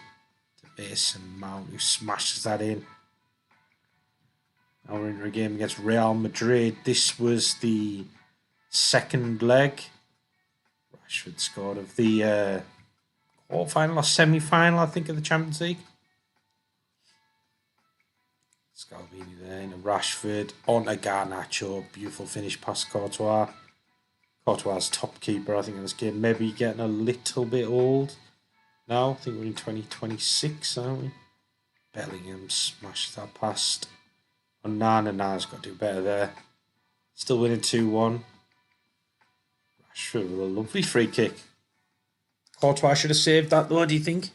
to Mason Mount, who smashes that in. Now we're into a game against Real Madrid. This was the second leg. Rashford scored of the quarter-final or semi-final, I think, of the Champions League. Scalvini there into Rashford. Onto Garnacho. Beautiful finish past Courtois. Courtois' top keeper, I think, in this game. Maybe getting a little bit old now. I think we're in 2026, aren't we? Bellingham smashed that past. Nana's got to do better there. Still winning 2-1. Rashford with a lovely free kick. Courtois should have saved that though, do you think?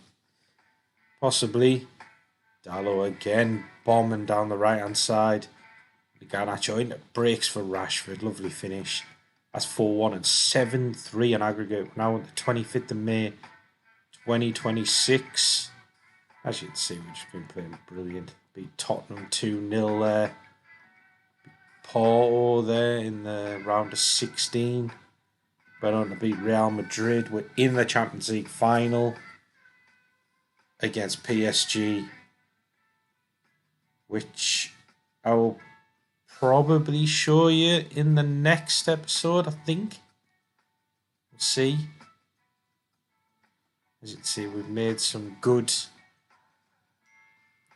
Possibly. Dalot again bombing down the right hand side. Garnacho into breaks for Rashford. Lovely finish. That's 4-1 and 7-3 on aggregate. Now on the 25th of May 2026. As you can see, we've just been playing brilliant. Beat Tottenham 2-0 there. Porto there in the round of 16. Went on to beat Real Madrid. We're in the Champions League final against PSG, which I will probably show you in the next episode, I think. We'll see. As you can see, we've made some good,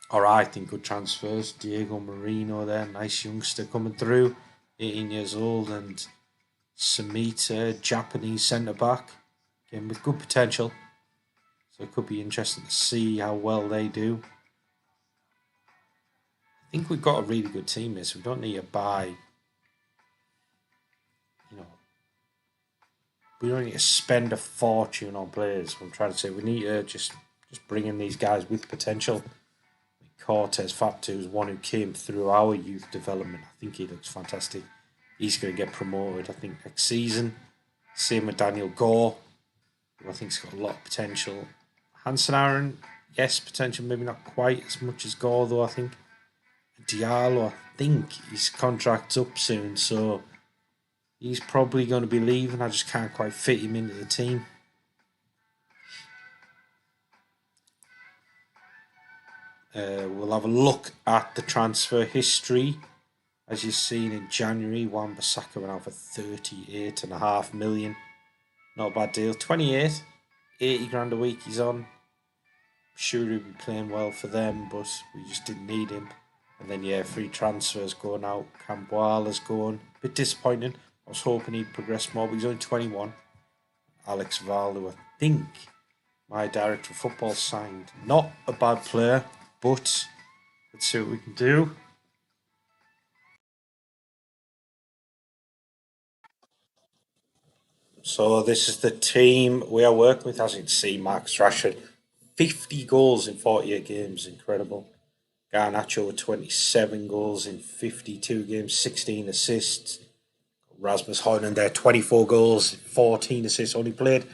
or I think good transfers. Diego Marino there, nice youngster coming through, 18 years old, and Samita, Japanese centre-back, again with good potential. So it could be interesting to see how well they do. I think we've got a really good team here, so we don't need to buy, we don't need to spend a fortune on players. I'm trying to say we need to just bring in these guys with potential. Cortez Fatu is one who came through our youth development. I think he looks fantastic. He's going to get promoted, I think, next season. Same with Daniel Gore, who I think's got a lot of potential. Hansen Aaron, yes, potential, maybe not quite as much as Gore, though, I think. Diallo, I think his contract's up soon, so he's probably going to be leaving. I just can't quite fit him into the team. We'll have a look at the transfer history. As you've seen in January, Wan-Bissaka went out for 38.5 million. Not a bad deal. 28, 80 grand a week he's on. Sure he'd be playing well for them, but we just didn't need him. And then, yeah, free transfers going out. Camboala's going. A bit disappointing. I was hoping he'd progress more, but he's only 21. Alex Val, who I think my director of football signed. Not a bad player, but let's see what we can do. So this is the team we are working with. As you can see, Marcus Rashford, 50 goals in 48 games. Incredible. Garnacho with 27 goals in 52 games, 16 assists. Rasmus Højlund there, 24 goals, 14 assists. Only played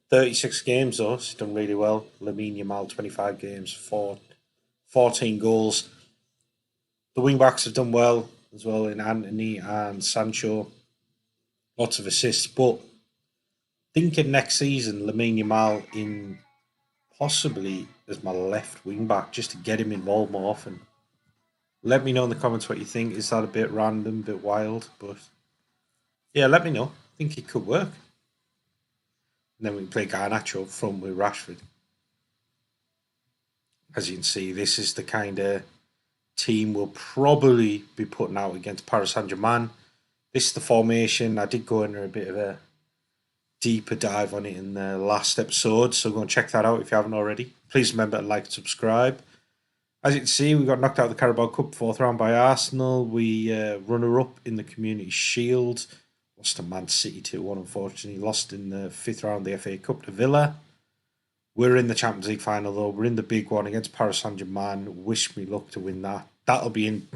36 games though, so he's done really well. Lamine Yamal, 25 games, 14 goals. The wing-backs have done well as well in Anthony and Sancho. Lots of assists, but thinking next season, Lamine Yamal in possibly as my left wing-back, just to get him involved more often. Let me know in the comments what you think. Is that a bit random, a bit wild? But yeah, let me know. I think it could work. And then we can play Garnacho up front with Rashford. As you can see, this is the kind of team we'll probably be putting out against Paris Saint-Germain. This is the formation. I did go into a bit of a deeper dive on it in the last episode, so go and check that out if you haven't already. Please remember to like and subscribe. As you can see, we got knocked out of the Carabao Cup 4th round by Arsenal. We runner-up in the Community Shield. Lost to Man City 2-1, unfortunately. Lost in the 5th round of the FA Cup to Villa. We're in the Champions League final, though. We're in the big one against Paris Saint-Germain. Wish me luck to win that. That'll be in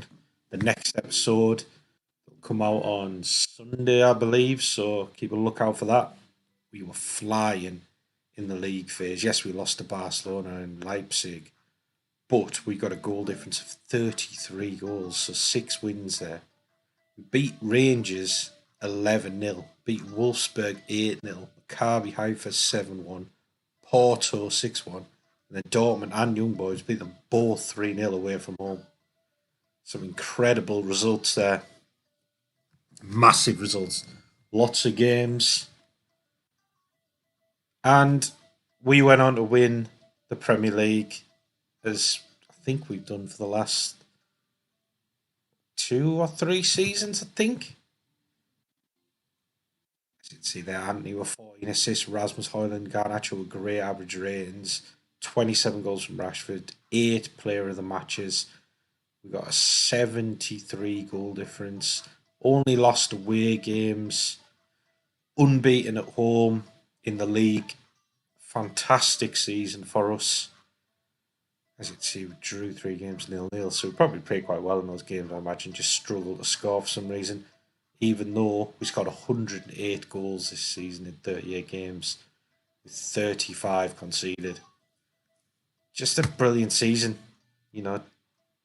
the next episode. It'll come out on Sunday, I believe, so keep a lookout for that. We were flying in the league phase. Yes, we lost to Barcelona and Leipzig, but we got a goal difference of 33 goals, so 6 wins there. We beat Rangers 11-0, beat Wolfsburg 8-0, Maccabi Haifa 7-1, Porto 6-1, and then Dortmund and Young Boys beat them both 3-0 away from home. Some incredible results there. Massive results. Lots of games. And we went on to win the Premier League, as I think we've done for the last 2 or 3 seasons, I think. As you can see there, Anthony with 14 assists, Rasmus Højlund, Garnacho with great average ratings, 27 goals from Rashford, 8 player of the matches. We got a 73 goal difference, only lost away games, unbeaten at home in the league. Fantastic season for us. As you can see, we drew 3 games 0-0, so we probably played quite well in those games, I imagine. Just struggled to score for some reason, even though we scored 108 goals this season in 38 games, with 35 conceded. Just a brilliant season, you know,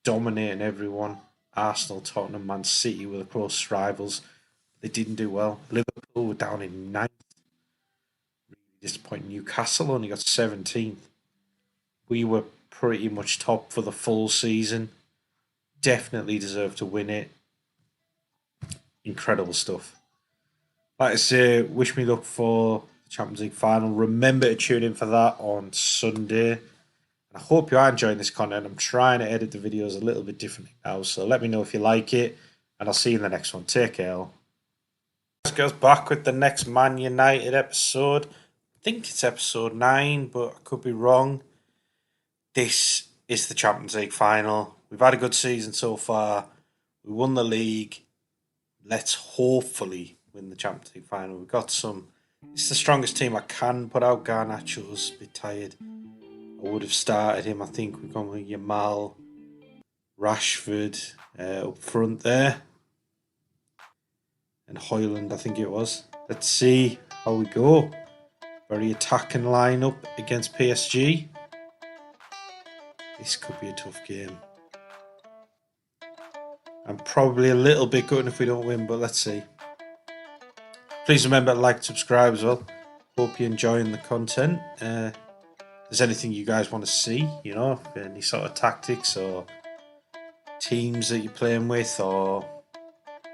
dominating everyone. Arsenal, Tottenham, Man City were the close rivals. They didn't do well. Liverpool were down in 9th. Disappointing. Newcastle only got 17th. We were pretty much top for the full season. Definitely deserved to win it. Incredible stuff. Like I say, wish me luck for the Champions League final. Remember to tune in for that on Sunday. I hope you are enjoying this content. I'm trying to edit the videos a little bit differently now, so let me know if you like it, and I'll see you in the next one. Take care. Let's go back with the next Man United episode. I think it's episode 9, but I could be wrong. This is the Champions League final. We've had a good season so far. We won the league. Let's hopefully win the Champions League final. We've got some... It's the strongest team I can put out. Garnacho's a bit tired. I would have started him. I think we've gone with Yamal, Rashford up front there. And Højlund, I think it was. Let's see how we go. Very attacking lineup against PSG. This could be a tough game. I'm probably a little bit gutted if we don't win, but let's see. Please remember to like and subscribe as well. Hope you're enjoying the content. If there's anything you guys want to see, you know, any sort of tactics or teams that you're playing with, or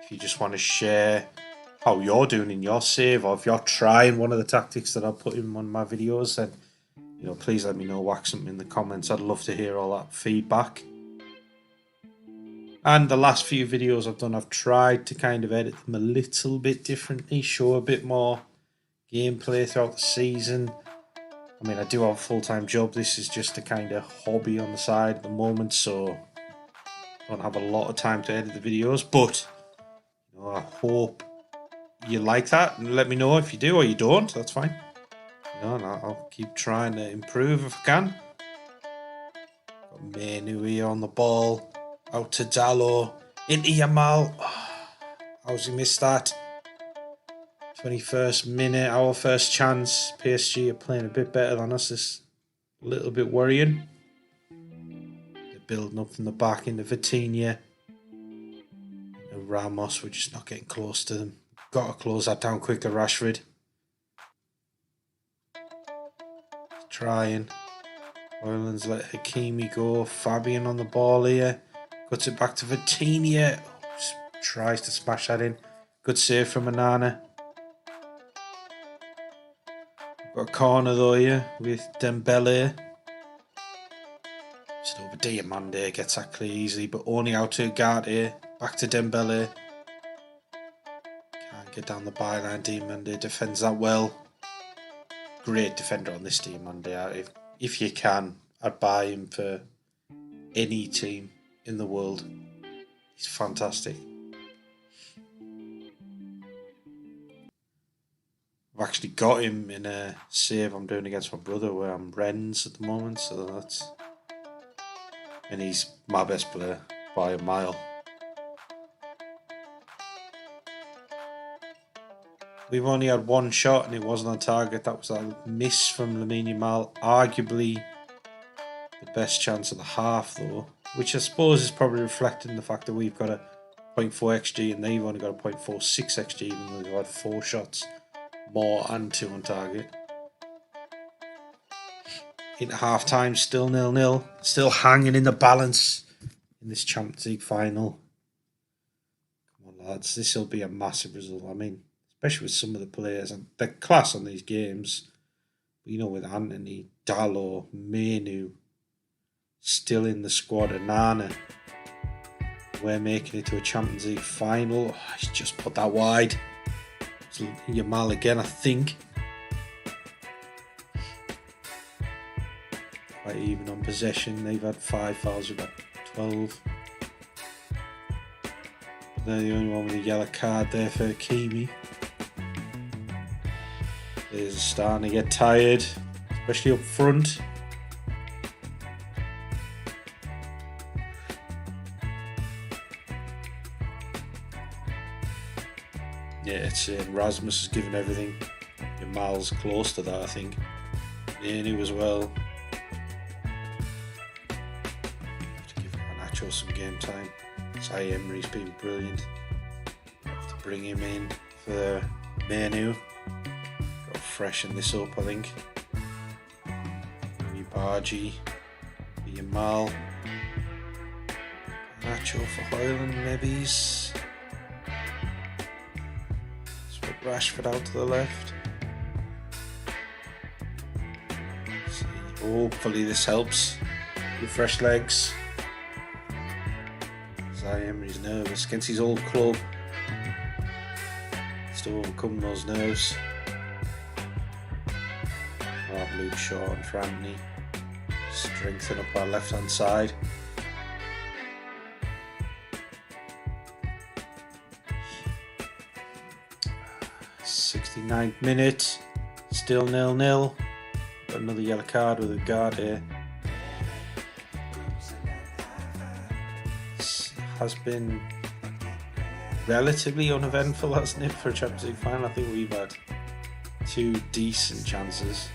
if you just want to share how you're doing in your save, or if you're trying one of the tactics that I put in one of my videos, then, you know, please let me know, whack something in the comments. I'd love to hear all that feedback. And the last few videos I've done, I've tried to kind of edit them a little bit differently, show a bit more gameplay throughout the season. I mean, I do have a full-time job. This is just a kind of hobby on the side at the moment, so I don't have a lot of time to edit the videos, but you know, I hope you like that, and let me know if you do or you don't. That's fine. You know, and I'll keep trying to improve if I can. Got Manu here on the ball. Out to Dalot. Into Yamal. Oh, how's he missed that? 21st minute, our first chance. PSG are playing a bit better than us. It's a little bit worrying. They're building up from the back into Vitinha. And Ramos, we're just not getting close to them. Got to close that down quicker, Rashford. Trying. Højlund's let Hakimi go. Fabian on the ball here. Cuts it back to Vitinha. Tries to smash that in. Good save from Onana. Got a corner though here with Dembele. Just over Diamande gets that clear easily, but only out to Ugarte. Back to Dembele. Can't get down the byline. Diamande defends that well. Great defender on this Diamande. If you can, I'd buy him for any team in the world. He's fantastic. I've actually got him in a save I'm doing against my brother where I'm Rennes at the moment, so that's... And he's my best player by a mile. We've only had one shot and it wasn't on target. That was a miss from Lamine Yamal. Arguably the best chance of the half though, which I suppose is probably reflecting the fact that we've got a 0.4 XG and they've only got a 0.46 XG even though they've had 4 shots more and 2 on target. Into half time, still 0-0, still hanging in the balance in this Champions League final. Come on lads, this will be a massive result. I mean, especially with some of the players and the class on these games. You know, with Anthony, Dalot, Menu still in the squad, and Nana. We're making it to a Champions League final. Oh, he's just put that wide. It's Yamal again, I think. Quite even on possession. They've had 5 fouls, we've got 12. They're the only one with a yellow card there for Hakimi. They're starting to get tired, especially up front. Yeah, it's Rasmus is giving everything. Yamal's close to that, I think. Nanu as well. Have to give Nacho some game time. Sai Emery's been brilliant. Have to bring him in for Menu. Got to freshen this up, I think. Bargy, Yamal, Nacho for Hoyland, maybe. Swap Rashford out to the left. See, hopefully this helps with fresh legs. Sai Emery's nervous against his old club. Still overcome those nerves. Luke Shaw and for Anthony. Strengthen up our left hand side. '69th minute, still 0-0. Got another yellow card with a guard here. This has been relatively uneventful, hasn't it, for a Champions League final? I think we've had 2 decent chances.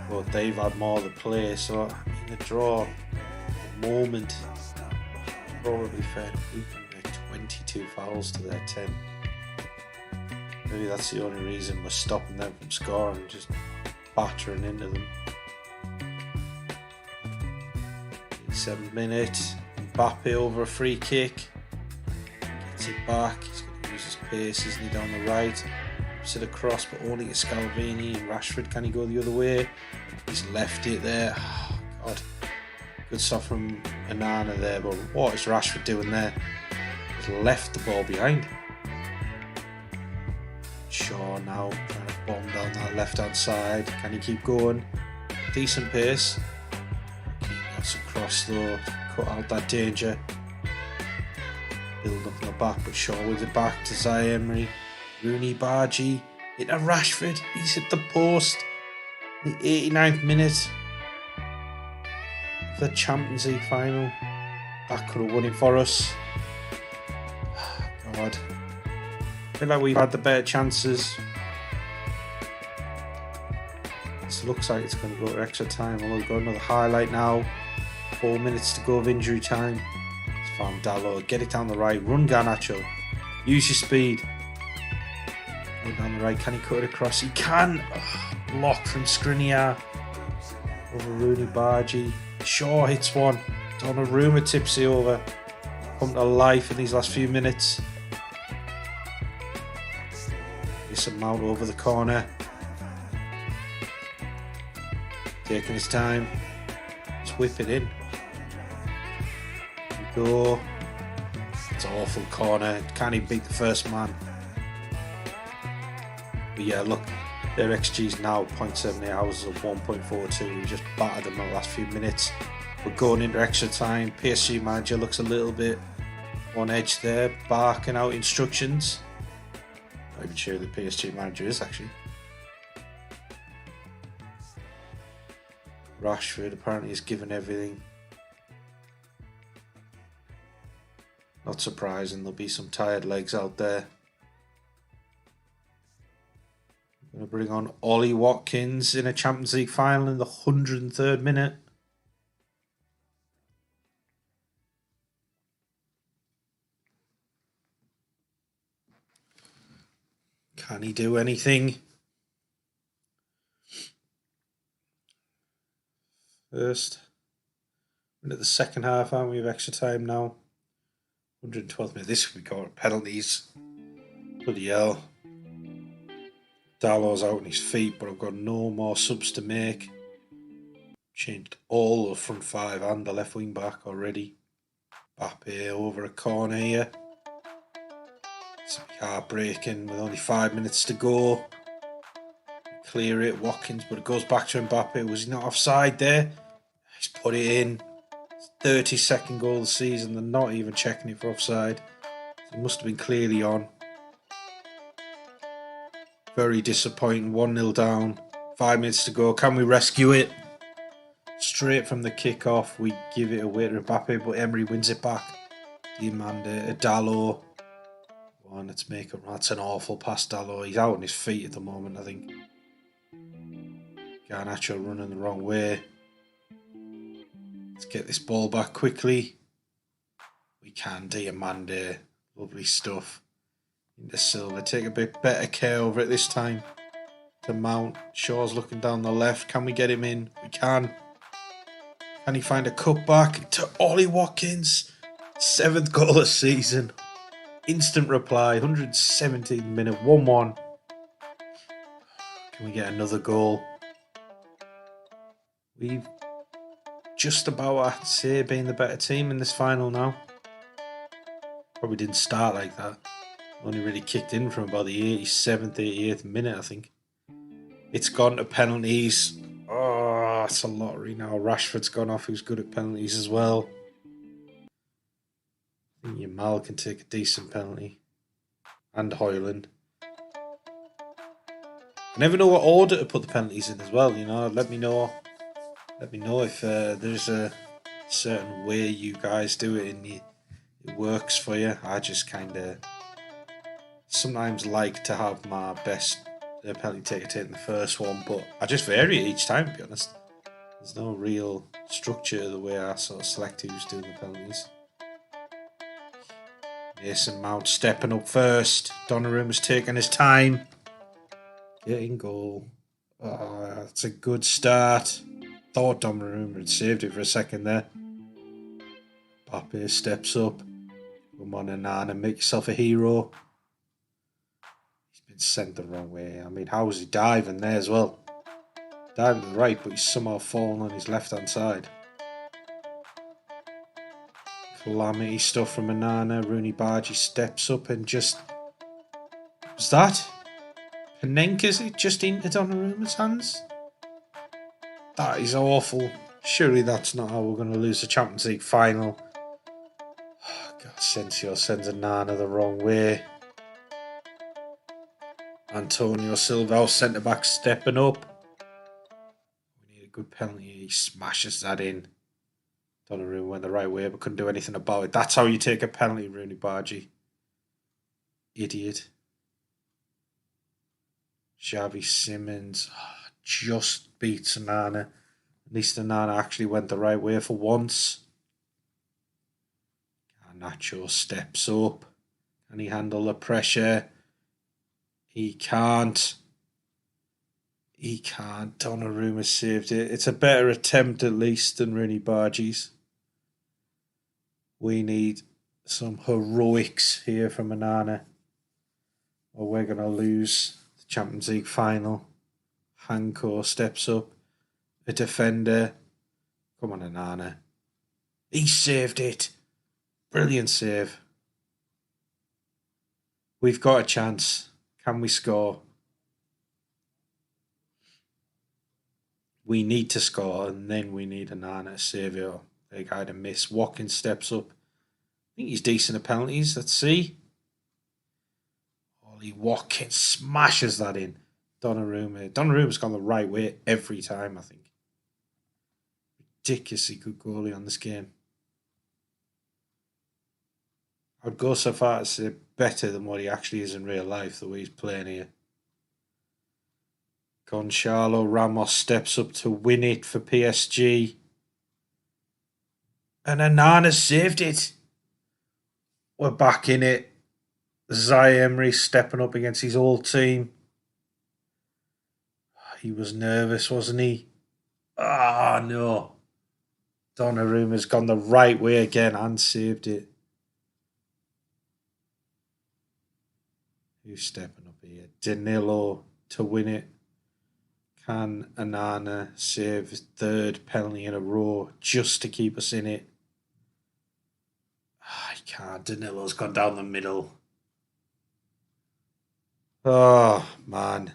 But they've had more of the play, so I mean the draw at the moment probably fair. We can make 22 fouls to their 10. Maybe that's the only reason we're stopping them from scoring, just battering into them. 7th minute, Mbappe over a free kick, gets it back. He's going to use his pace, isn't he, down the right? Sit across, but only to Scalvini and Rashford. Can he go the other way? He's left it there. Oh, God. Good stuff from Anana there, but what is Rashford doing there? He's left the ball behind. Shaw now trying to bomb down that left hand side. Can he keep going? Decent pace. That's across though. Cut out that danger. Build up in the back, but Shaw with it back to Sai Emery. Rooney Bargy into Rashford. He's hit the post. The 89th minute of the Champions League final. That could have won it for us. God. I feel like we've had the better chances. This looks like it's going to go to extra time. Although we've got another highlight now. 4 minutes to go of injury time. It's found Dalot. Get it down the right. Run Garnacho. Use your speed. Down the right, can he cut it across? He can. Block from Skriniar over Rooney Bargy. Shaw hits one. Donnarumma tips it over. Come to life in these last few minutes. Mason Mount over the corner. Taking his time. It's just whip it in. Go. It's an awful corner. Can't even beat the first man. But yeah, look, their XG's now 0.78 hours of 1.42. We just battered them in the last few minutes. We're going into extra time. PSG manager looks a little bit on edge there, barking out instructions. Not even sure who the PSG manager is actually. Rashford apparently is given everything. Not surprising, there'll be some tired legs out there. Going to bring on Ollie Watkins in a Champions League final in the 103rd minute. Can he do anything? First. We're into the second half, aren't we, of extra time now? 112th minute. This could be called penalties. Bloody hell. Dallow's out on his feet, but I've got no more subs to make. Changed all the front five and the left wing back already. Mbappe over a corner here. It's heartbreaking with only 5 minutes to go. Clear it, Watkins, but it goes back to Mbappe. Was he not offside there? He's put it in. 32nd goal of the season. They're not even checking it for offside. It must have been clearly on. Very disappointing. 1-0 down. 5 minutes to go. Can we rescue it? Straight from the kick-off, we give it away to Mbappe, but Emery wins it back. Diamanda, Dalot. One, let's make it. That's an awful pass, Dalot. He's out on his feet at the moment, I think. Garnacho running the wrong way. Let's get this ball back quickly. We can. Diamanda. Lovely stuff. Into Silva. Take a bit better care over it this time. To Mount. Shaw's looking down the left. Can we get him in? We can. Can he find a cutback to Ollie Watkins? 7th goal of the season. Instant reply. 117th minute. 1-1. Can we get another goal? We've just about, I'd say, been the better team in this final now. Probably didn't start like that. Only really kicked in from about the 87th, 88th minute, I think. It's gone to penalties. Oh, it's a lottery now. Rashford's gone off, who's good at penalties as well. I think Yamal can take a decent penalty. And Højlund. I never know what order to put the penalties in as well, you know. Let me know if there's a certain way you guys do it and it works for you. I just kind of sometimes like to have my best penalty taker take the first one, but I just vary it each time, to be honest. There's no real structure to the way I sort of select who's doing the penalties. Mason Mount stepping up first. Donnarumma's taking his time. Getting goal. Oh, that's a good start. Thought Donnarumma had saved it for a second there. Mbappe steps up. Come on, Nana, make yourself a hero. He's been sent the wrong way. I mean, how was he diving there as well? Diving to the right, but he's somehow fallen on his left-hand side. Calamity stuff from Nana. Rooney Bargy steps up and just... Was that? Panenka's it just into Donnarumma's hands? That is awful. Surely that's not how we're going to lose the Champions League final. Oh, God, Asensio sends a Nana the wrong way. Antonio Silva, centre-back, stepping up. We need a good penalty. He smashes that in. Donnarumma went the right way, but couldn't do anything about it. That's how you take a penalty, Rooney Bargy. Idiot. Xavi Simons just beats Nana. At least Nana actually went the right way for once. Garnacho steps up. Can he handle the pressure? He can't. He can't. Donnarumma saved it. It's a better attempt at least than Rooney Bargy's. We need some heroics here from Nana, or we're going to lose the Champions League final. Hanko steps up. A defender. Come on, Onana. He saved it. Brilliant save. We've got a chance. Can we score? We need to score, and then we need Onana to save it. They got a miss. Watkins steps up. I think he's decent at penalties. Let's see. Ollie Watkins smashes that in. Donnarumma. Donnaruma's gone the right way every time, I think. Ridiculously good goalie on this game. I'd go so far as to say better than what he actually is in real life, the way he's playing here. Gonçalo Ramos steps up to win it for PSG. And Onana saved it. We're back in it. Zaire Emery stepping up against his old team. He was nervous, wasn't he? Ah, no. Donnarumma's gone the right way again and saved it. Who's stepping up here? Danilo to win it. Can Onana save his third penalty in a row just to keep us in it? He can't. Danilo's gone down the middle. Oh, man.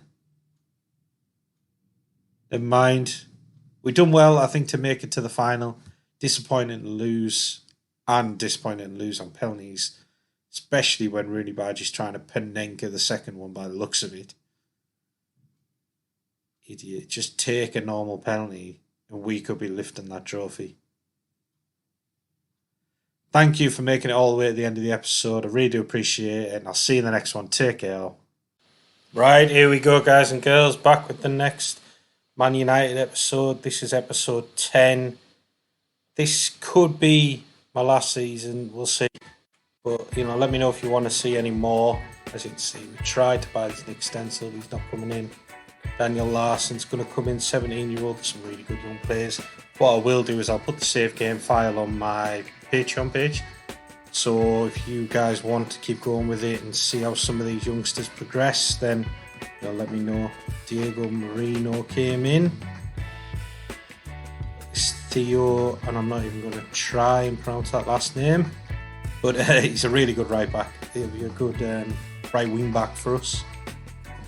Never mind. We've done well, I think, to make it to the final. Disappointing to lose. And disappointing to lose on penalties. Especially when Rooney Badge is trying to Panenka the second one by the looks of it. Idiot. Just take a normal penalty and we could be lifting that trophy. Thank you for making it all the way to the end of the episode. I really do appreciate it. And I'll see you in the next one. Take care. Right, here we go, guys and girls. Back with the next Man United episode. This is episode 10. This could be my last season. We'll see. But, let me know if you want to see any more. As you can see, we tried to buy this Nick Stencil. He's not coming in. Daniel Larson's going to come in, 17-year-old. There's some really good young players. What I will do is I'll put the save game file on my Patreon page. So if you guys want to keep going with it and see how some of these youngsters progress, then let me know. Diego Marino came in. It's Theo, and I'm not even going to try and pronounce that last name. But he's a really good right back. He'll be a good right wing back for us.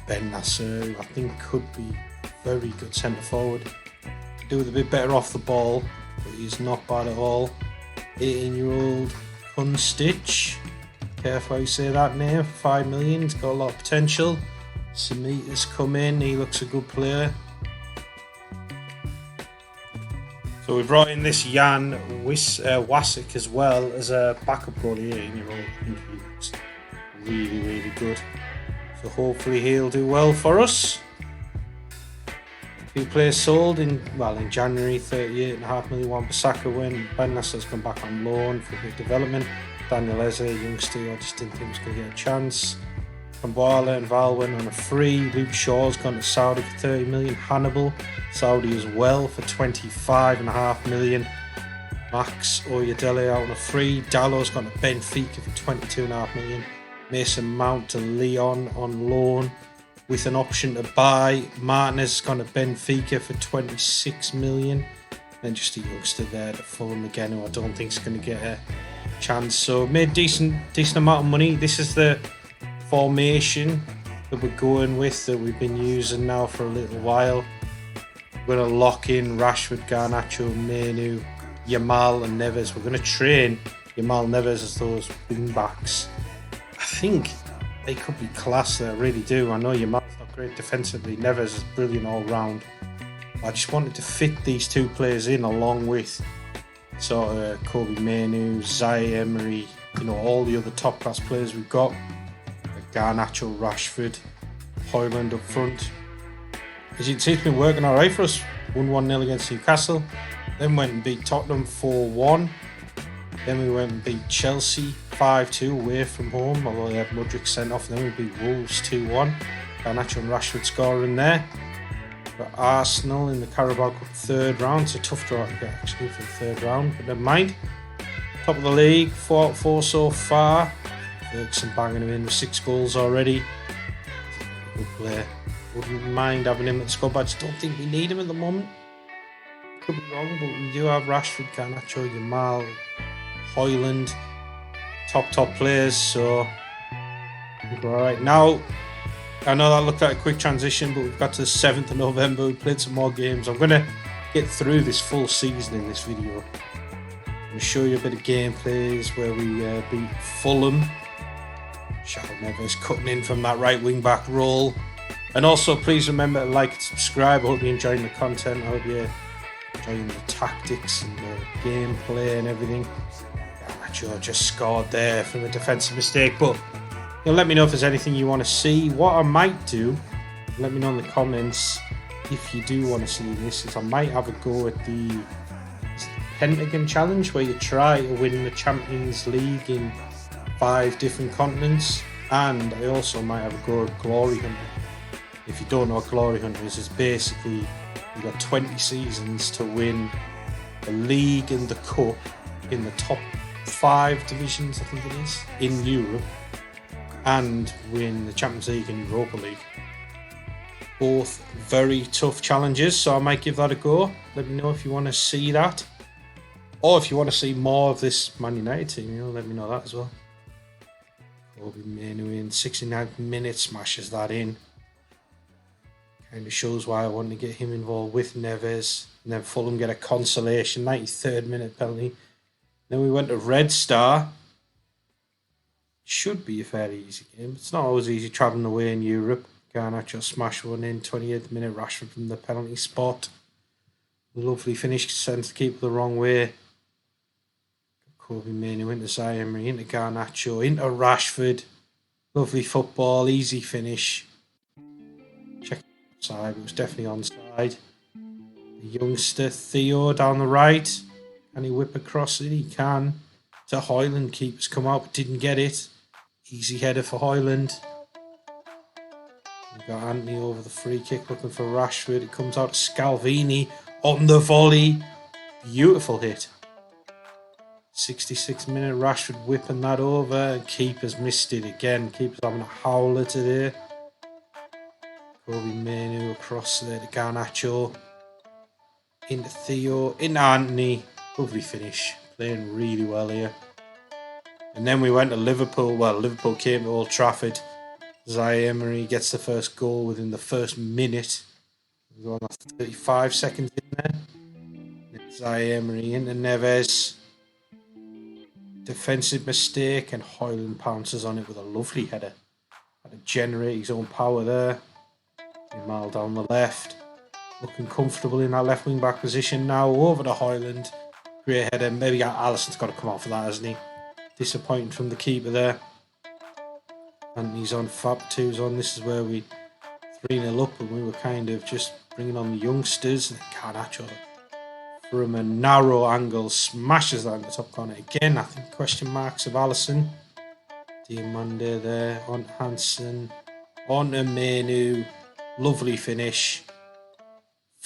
Ben Nasser, who I think could be a very good centre forward. Could do with a bit better off the ball, but he's not bad at all. 18-year-old Kunstich. Careful how you say that name. 5 million. He's got a lot of potential. Samita's come in. He looks a good player. So we brought in this Jan Wasik as well as a backup goalie, 18-year-old. I think he looks really, really good. So hopefully he'll do well for us. A few players sold in January, 38.5 million. Wan-Bissaka when Ben Nasser's come back on loan for a bit of development. Daniel Eze, youngster, I just didn't think he was going to get a chance. Kambuala and Valwyn on a free. Luke Shaw's gone to Saudi for 30 million. Hannibal, Saudi as well for 25.5 million. Max Oyedele out on a free. Dallow's gone to Benfica for 22.5 million. Mason Mount to Lyon on loan with an option to buy. Martinez has gone to Benfica for 26 million. Then just a youngster there to Fulham again, who I don't think is going to get a chance. So made decent amount of money. This is the formation that we're going with, that we've been using now for a little while. We're going to lock in Rashford, Garnacho, Menu, Yamal and Neves. We're going to train Yamal, Neves as those wing backs. I think they could be class there, I really do. I know Yamal's not great defensively, Neves is brilliant all round. I just wanted to fit these two players in along with sort of Kobe Menu, Zaire Emery, all the other top class players we've got. Like Garnacho, Rashford, Højlund up front. As you can see, it's been working alright for us. 1-1-0 against Newcastle. Then went and beat Tottenham 4-1. Then we went and beat Chelsea 5-2 away from home, although they had Mudryk sent off. Then we beat Wolves 2-1. Garnacho and Rashford scoring there. Got Arsenal in the Carabao Cup third round. It's a tough draw to get actually for the third round, but never mind. Top of the league, 4 out of 4 so far. Ferguson banging him in with 6 goals already. Good player. Wouldn't mind having him at the squad, but I just don't think we need him at the moment. Could be wrong, but we do have Rashford, Garnacho, Yamal, Højlund, top players, so alright. Now, I know that looked like a quick transition, but we've got to the 7th of November, we played some more games. I'm going to get through this full season in this video. I'm going to show you a bit of gameplays where we beat Fulham. João Neves cutting in from that right wing back role. And also, please remember to like and subscribe. I hope you're enjoying the content. I hope you're enjoying the tactics and the gameplay and everything. Garnacho just scored there from a defensive mistake. But let me know if there's anything you want to see. What I might do, let me know in the comments if you do want to see this, is I might have a go at the Pentagon Challenge, where you try to win the Champions League in 5 different continents. And I also might have a go at Glory Hunter. If you don't know what Glory Hunter is, it's basically you've got 20 seasons to win the league and the cup in the top 5 divisions, I think it is, in Europe, and win the Champions League and Europa League. Both very tough challenges, so I might give that a go. Let me know if you want to see that, or if you want to see more of this Man United team, let me know that as well. Kobe Manu in 69th minute smashes that in. Kind of shows why I want to get him involved with Neves. And then Fulham get a consolation, 93rd minute penalty. Then we went to Red Star. Should be a fairly easy game. It's not always easy travelling away in Europe. Garnacho smashed one in, 28th minute, Rashford from the penalty spot. Lovely finish, sends the keeper the wrong way. Kobe Manu into Zaire, into Garnacho, into Rashford. Lovely football, easy finish. Check side, it was definitely onside. The youngster Theo down the right. Can he whip across it? He can. To Højlund, keepers come out but didn't get it. Easy header for Højlund. We've got Anthony over the free kick looking for Rashford. It comes out to Scalvini on the volley. Beautiful hit. 66th minute, Rashford whipping that over. Keeper's missed it again. Keeper's having a howler today. Kobe Manu across there to Garnacho. Into Theo. Into Anthony. Lovely finish. Playing really well here. And then we went to Liverpool. Well, Liverpool came to Old Trafford. Zaire Emery gets the first goal within the first minute. We're going off 35 seconds in there. Zaire Emery into Neves. Defensive mistake, and Højlund pounces on it with a lovely header. Had to generate his own power there. Yamal down the left. Looking comfortable in that left wing back position now. Over to Højlund. Great header. Maybe Alisson's got to come off for that, hasn't he? Disappointing from the keeper there. Anthony's on, Fab 2's on. This is where we 3-0 up, and we were kind of just bringing on the youngsters. And Garnacho from a narrow angle smashes that in the top corner again. I think question marks of Alisson. Diamande there on Hansen. On to Manu. Lovely finish.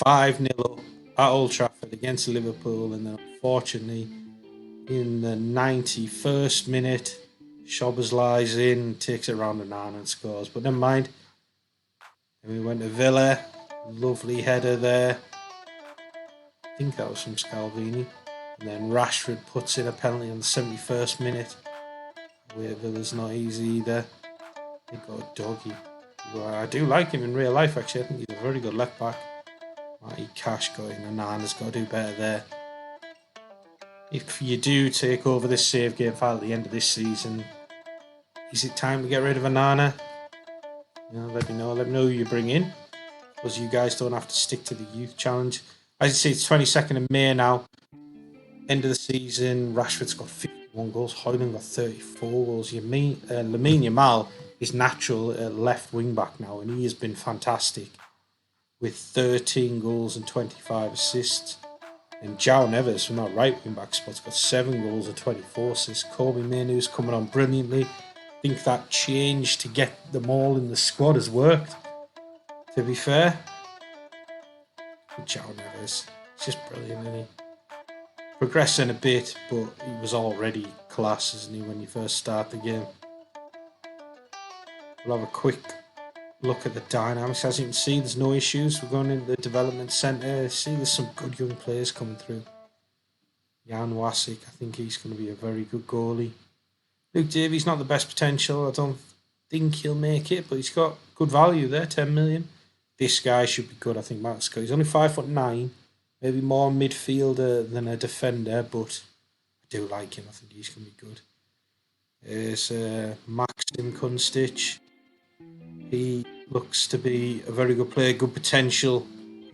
5-0 up at Old Trafford against Liverpool, and then unfortunately in the 91st minute Shobbers lies in, takes it round the 9 and scores, but never mind. And we went to Villa. Lovely header there. I think that was from Scalvini. And then Rashford puts in a penalty on the 71st minute. Away at Villa's not easy either. They got a doggy. Well, I do like him in real life, actually. I think he's a very good left back. Matty Cash got in, and Nana's got to do better there. If you do take over this save game file at the end of this season, is it time to get rid of Anana? Let me know who you bring in, because you guys don't have to stick to the youth challenge. As you see, it's 22nd of May now. End of the season. Rashford's got 51 goals. Højlund got 34 goals. Lamine Yamal is natural left wing back now, and he has been fantastic with 13 goals and 25 assists. And João Neves from that right wing back spot's got 7 goals and 24 assists. Kobe Manu's coming on brilliantly. I think that change to get them all in the squad has worked, to be fair. João Neves, it's just brilliant, isn't he? Progressing a bit, but he was already class, isn't he, when you first start the game. We'll have a quick look at the dynamics. As you can see, there's no issues. We're going into the development centre. See, there's some good young players coming through. Jan Wasik, I think he's going to be a very good goalie. Luke Davies, not the best potential. I don't think he'll make it, but he's got good value there, 10 million. This guy should be good, I think. Matt Scott. He's only 5'9", maybe more midfielder than a defender, but I do like him. I think he's going to be good. There's Maxim Kunstic. He looks to be a very good player, good potential,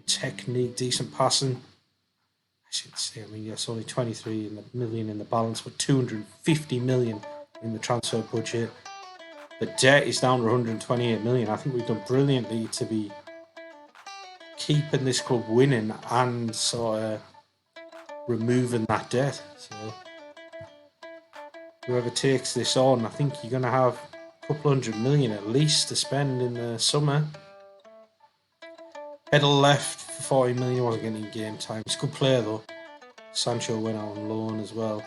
technique, decent passing. I should say, I mean, yes, only 23 million in the balance, but 250 million in the transfer budget. The debt is down to 128 million. I think we've done brilliantly to be keeping this club winning and sort of removing that debt. So whoever takes this on, I think you're going to have a couple 100 million at least to spend in the summer. Edel left for 40 million. He wasn't getting game time. He's a good player though. Sancho went out on loan as well.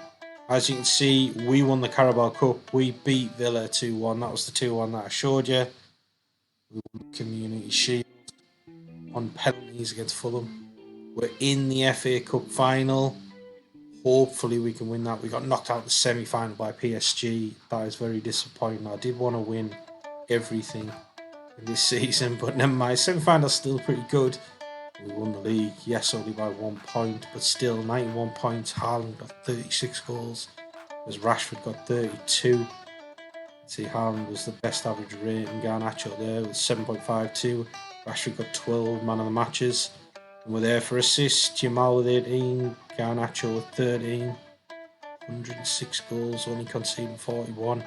As you can see, we won the Carabao Cup. We beat Villa 2-1. That was the 2-1 that I showed you. We won the Community Shield on penalties against Fulham. We're in the FA Cup final. Hopefully we can win that. We got knocked out in the semi-final by PSG. That is very disappointing. I did want to win everything in this season, but never mind. Semi-final's still pretty good. We won the league, yes, only by 1 point, but still 91 points. Haaland got 36 goals, whereas Rashford got 32. See, Haaland was the best average rating. Garnacho there with 7.52. Rashford got 12 man of the matches. And we're there for assists. Jamal with 18. Garnacho with 13. 106 goals, only conceding 41.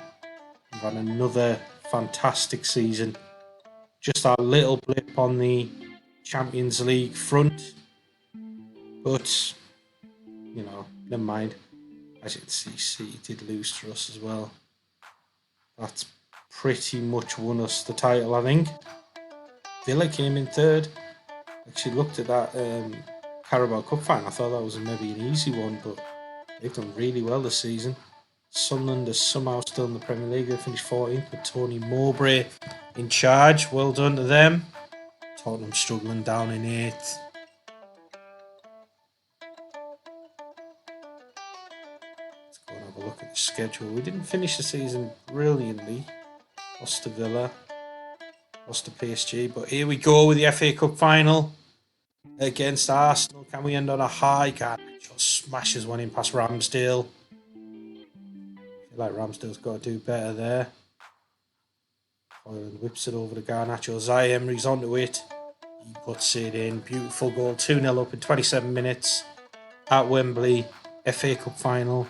We've had another fantastic season. Just our little blip on the Champions League front, but you know, never mind. As you can see, City did lose to us as well. That's pretty much won us the title, I think. Villa came in third. Actually looked at that Carabao Cup final. I thought that was maybe an easy one, but they've done really well this season. Sunderland is somehow still in the Premier League. They finished 14th with Tony Mowbray in charge. Well done to them. Tottenham struggling down in 8th. Let's go and have a look at the schedule. We didn't finish the season brilliantly. Lost to Villa, lost to PSG, but here we go with the FA Cup final against Arsenal. Can we end on a high? Garnacho smashes one in past Ramsdale. I feel like Ramsdale's got to do better there. Hoyland whips it over to Garnacho. Zai Emery's onto it. He puts it in. Beautiful goal. 2-0 up in 27 minutes at Wembley. FA Cup final.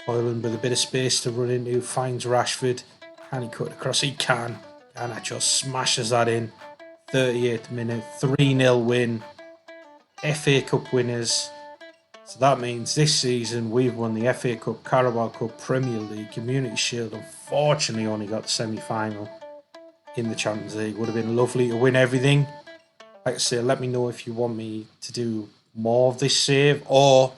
Hoyland with a bit of space to run into. Finds Rashford. Can he cut across? He can. Garnacho smashes that in. 38th minute. 3-0 win. FA Cup winners. So that means this season we've won the FA Cup, Carabao Cup, Premier League, Community Shield. Unfortunately only got the semi-final in the Champions League. Would have been lovely to win everything. Like I say, let me know if you want me to do more of this save, or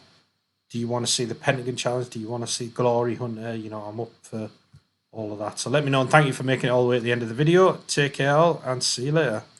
do you want to see the Pentagon Challenge? Do you want to see Glory Hunter? You know, I'm up for all of that. So let me know, and thank you for making it all the way at the end of the video. Take care all, and see you later.